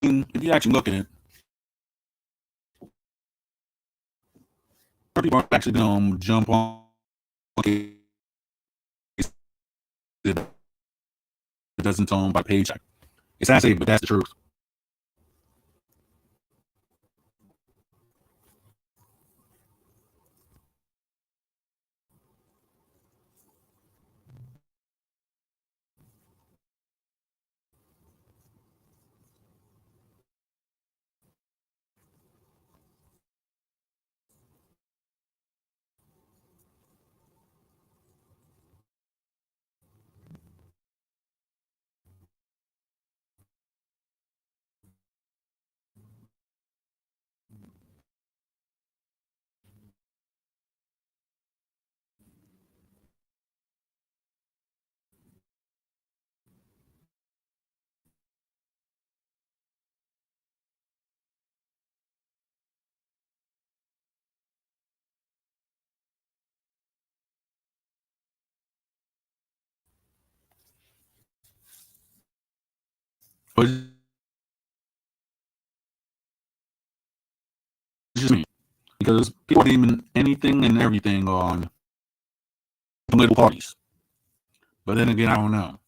A: If you actually look at it, people are actually going to jump on it. It doesn't tone by paycheck. It's sad to say, but that's the truth. But it's just me. Because people are naming anything and everything on political parties. But then again, I don't know.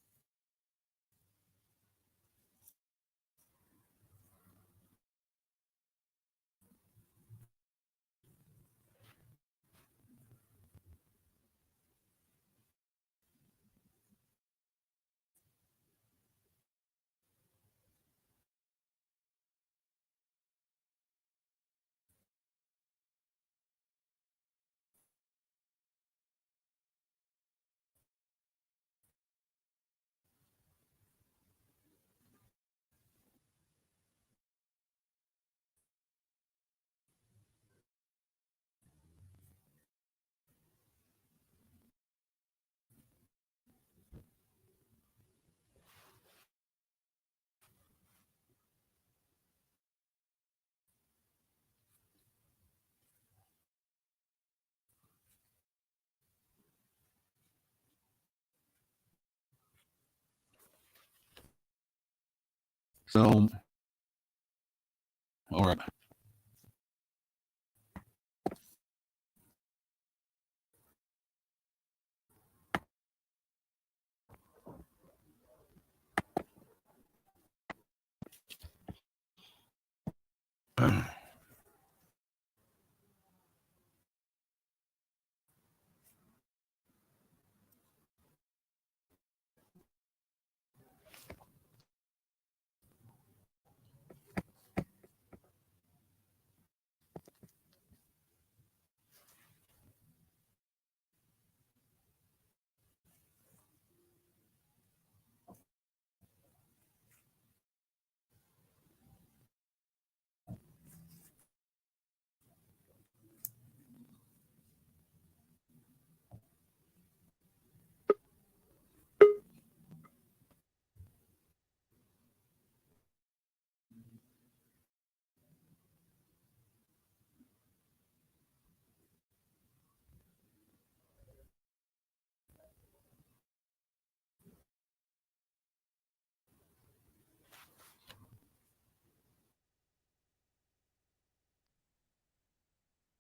A: So, all right.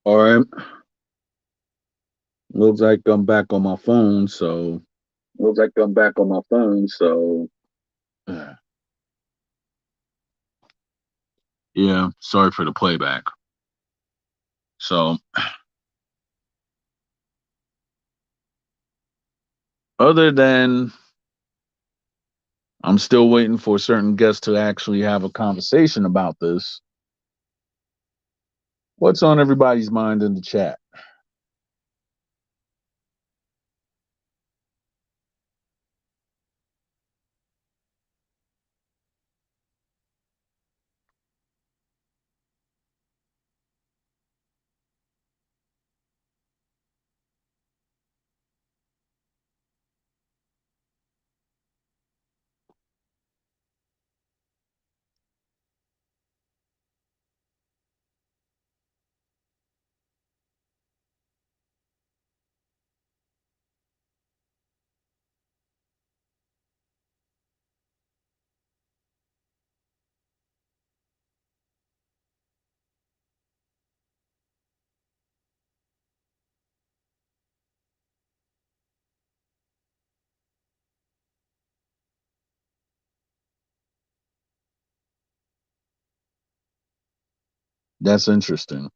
A: All right. Looks like I'm back on my phone, so
B: Looks like I'm back on my phone, so
A: yeah, sorry for the playback. So, other than I'm still waiting for certain guests to actually have a conversation about this, what's on everybody's mind in the chat? That's interesting.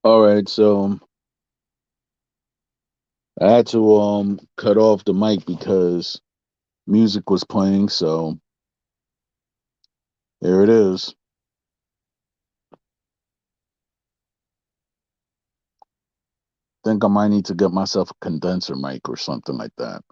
A: All right, so I had to cut off the mic because music was playing, so there it is. Think I might need to get myself a condenser mic or something like that.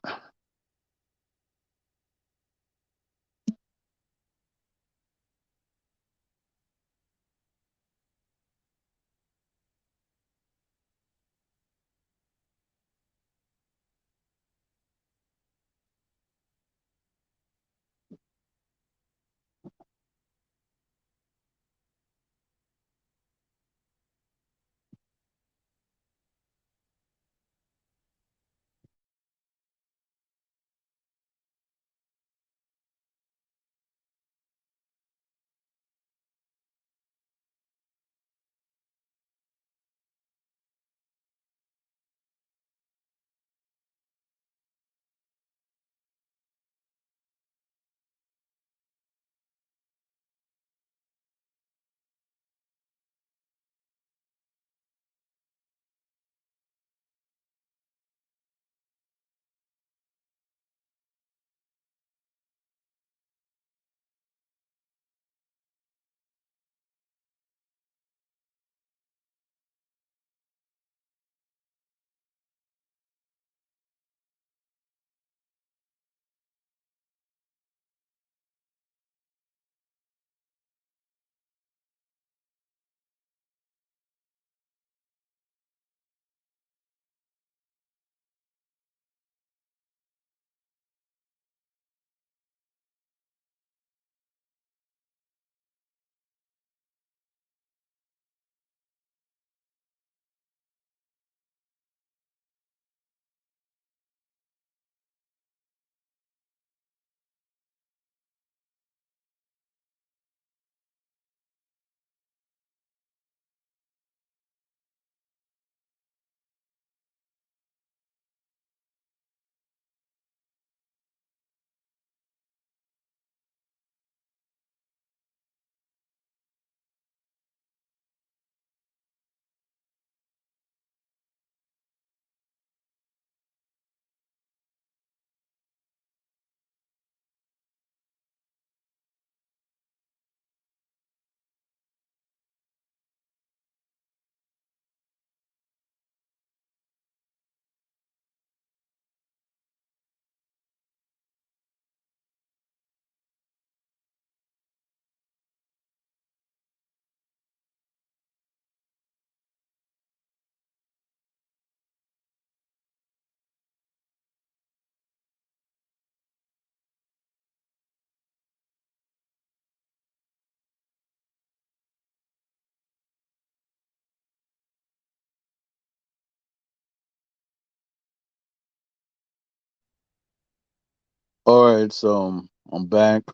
B: All right, so I'm back.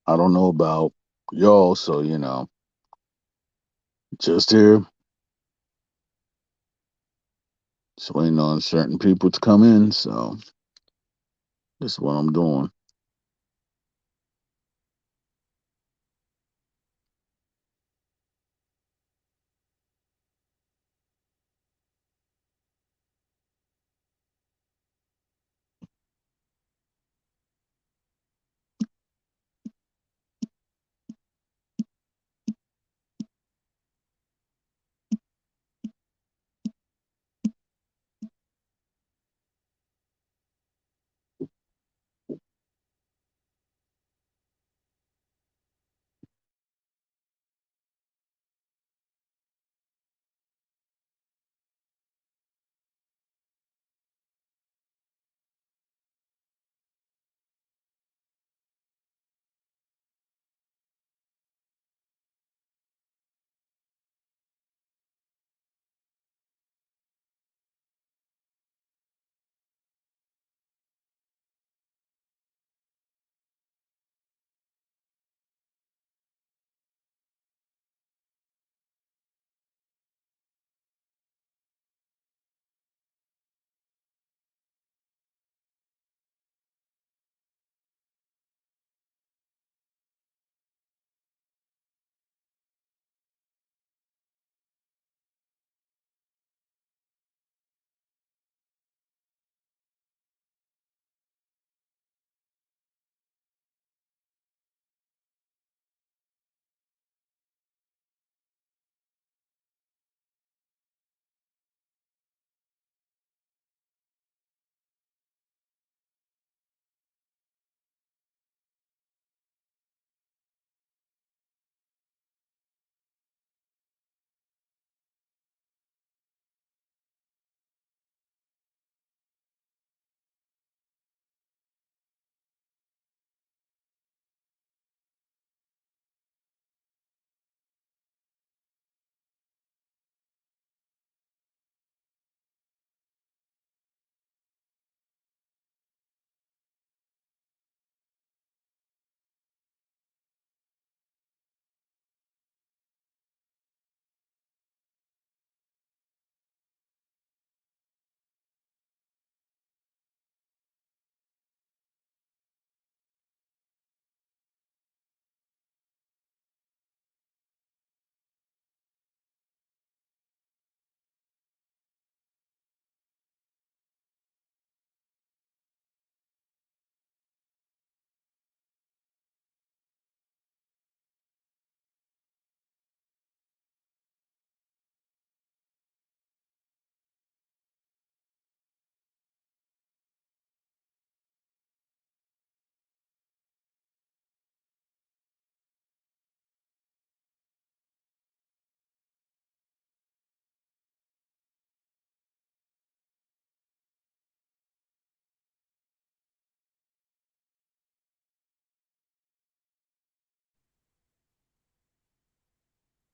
B: I don't know about y'all, so just here, just waiting on certain people to come in. So this is what I'm doing.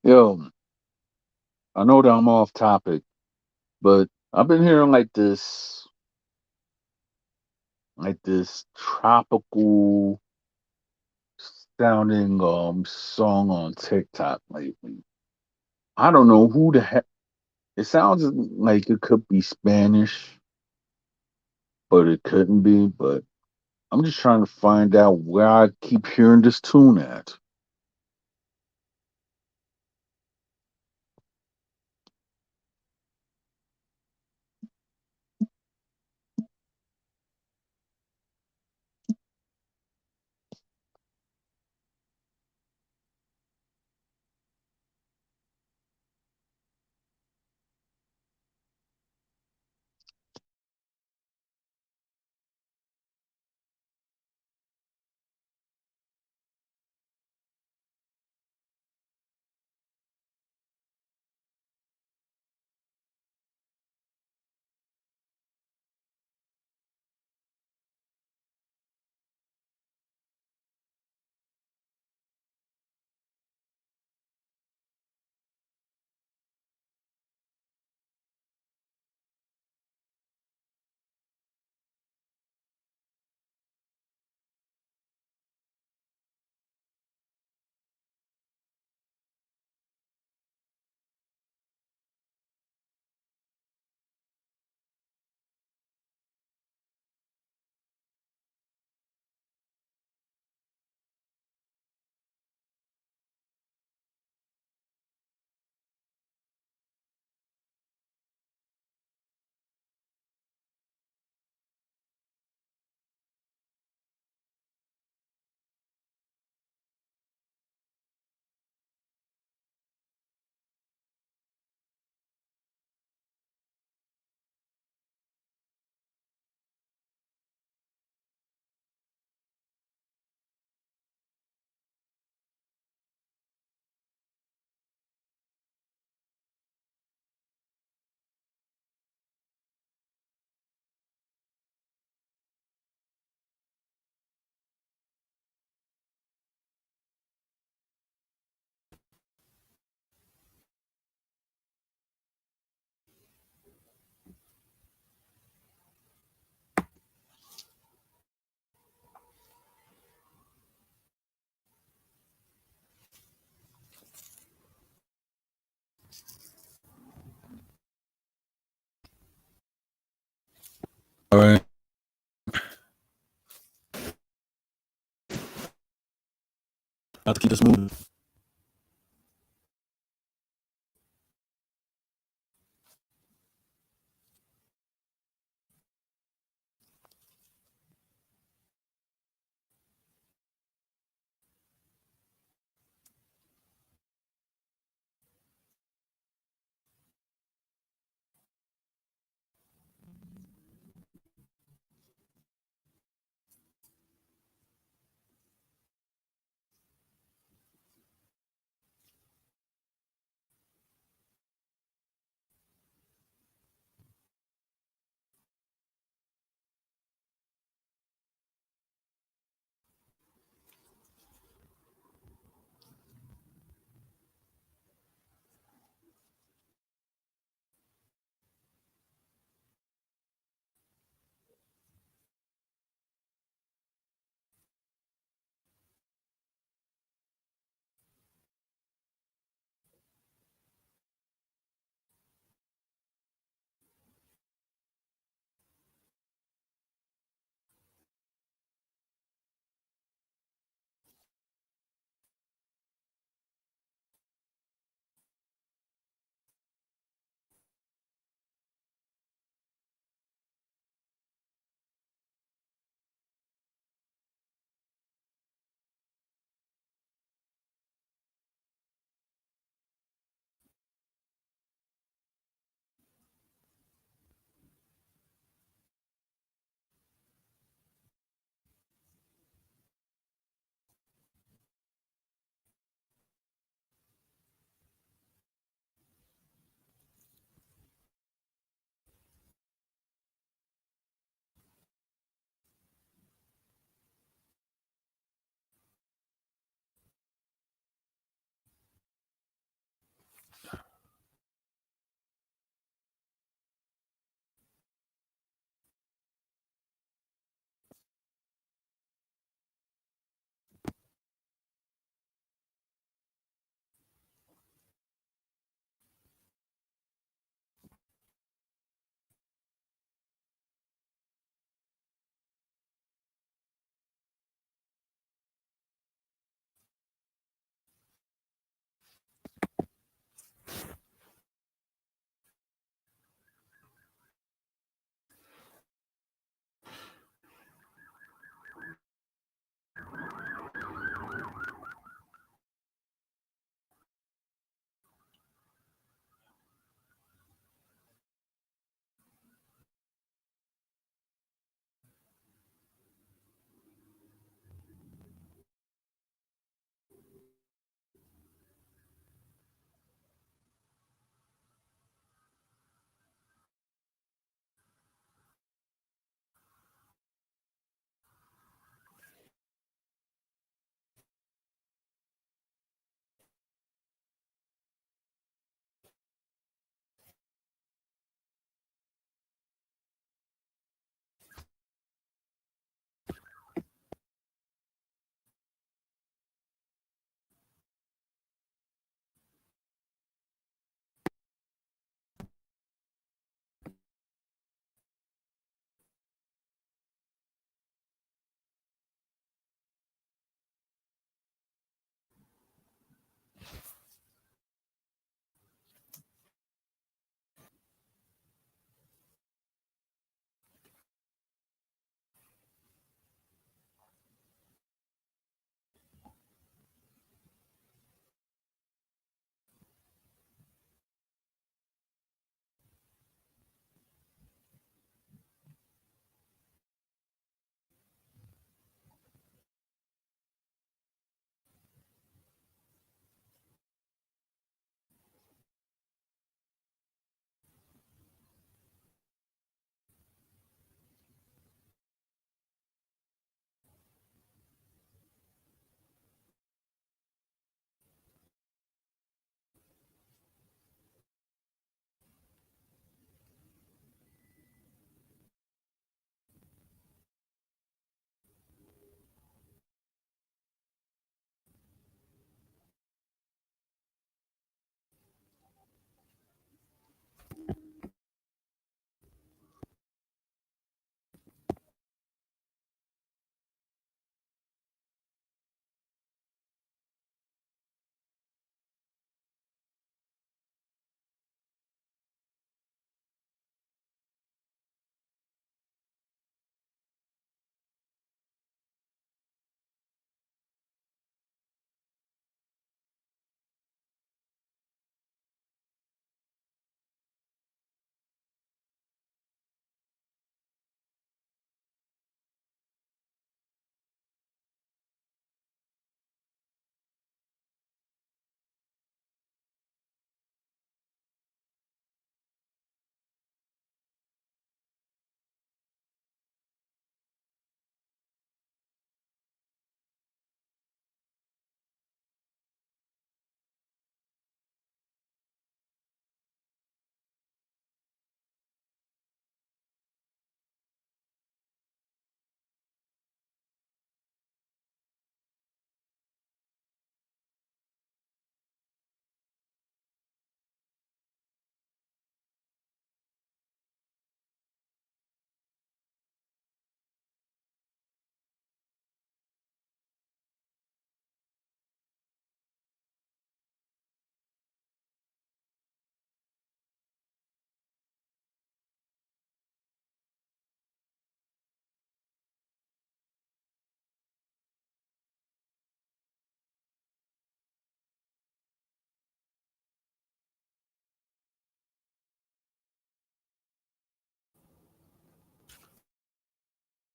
B: Yo, I know that I'm off topic, but I've been hearing like this tropical sounding song on TikTok lately. I don't know who the heck. It sounds like it could be Spanish, but it couldn't be. But I'm just trying to find out where I keep hearing this tune at.
A: All right. About to keep this moving.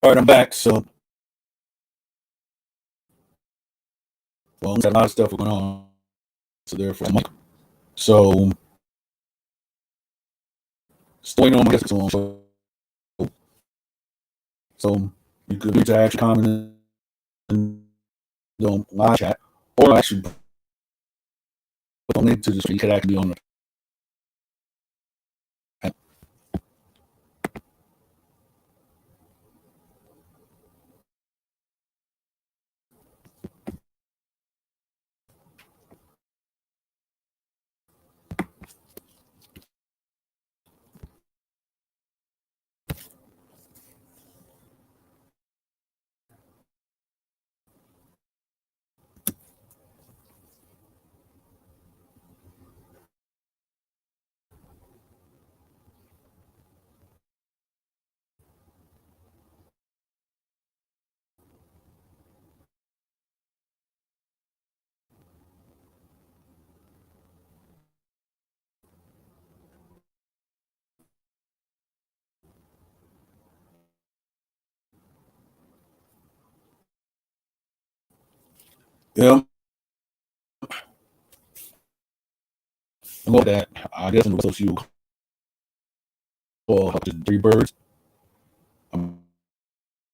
A: All right, I'm back. So, well, a lot of stuff going on. So, therefore, so still waiting on my guests on. So, you could reach out, comment in the live chat, or actually put a link to this. You could actually be on the. Yeah, about that. I guess I'm going to you call the three birds. I've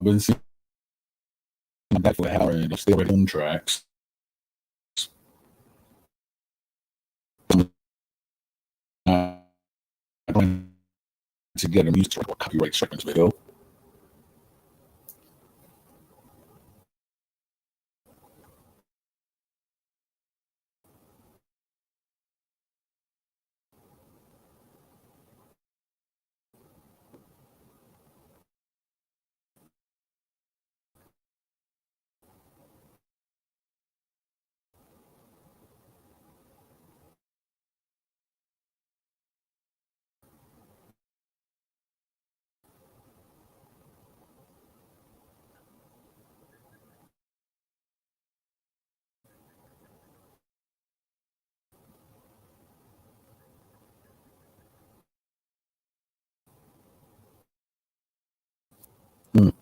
A: been seeing that for an hour and stay right on tracks. I'm trying to get a music or copyright strike this video. Mm.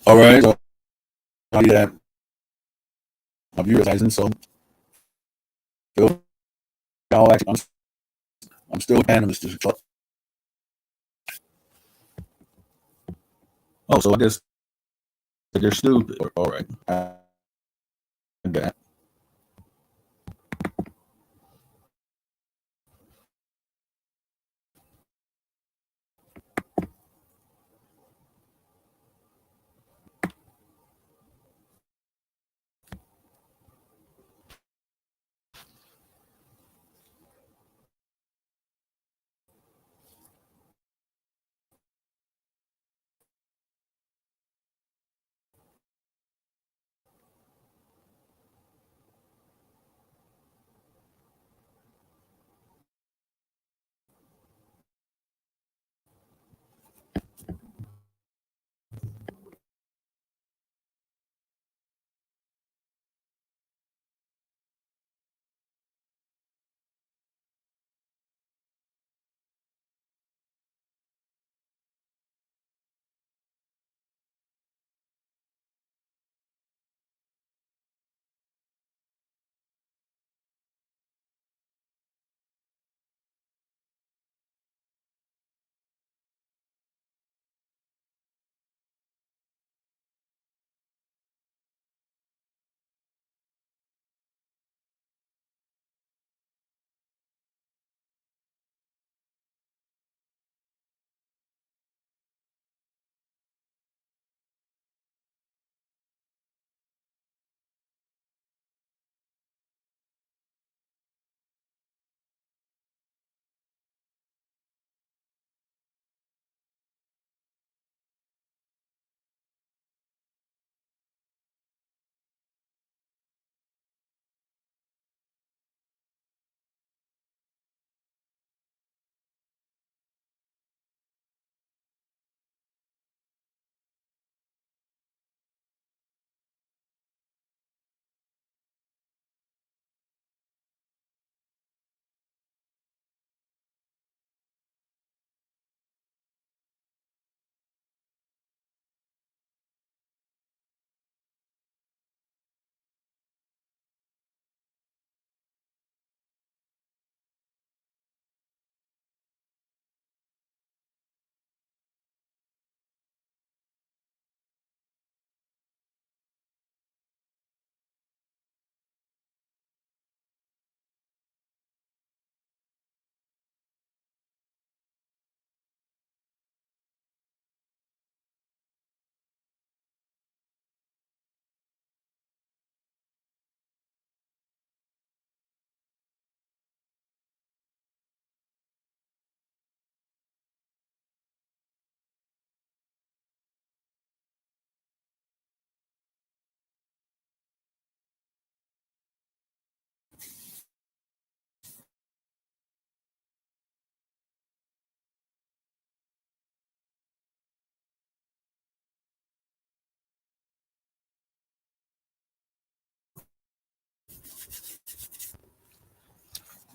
A: All right, so I need that my viewers license. So I'll actually, I'm still a fan of Mr. Truck. Oh, so I guess they're stupid. All right, I got.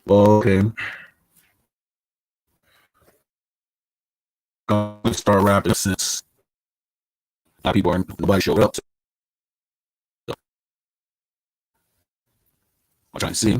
A: Well, okay. Gonna start rapping since a lot of people aren't, nobody showed up. So I'm trying to see.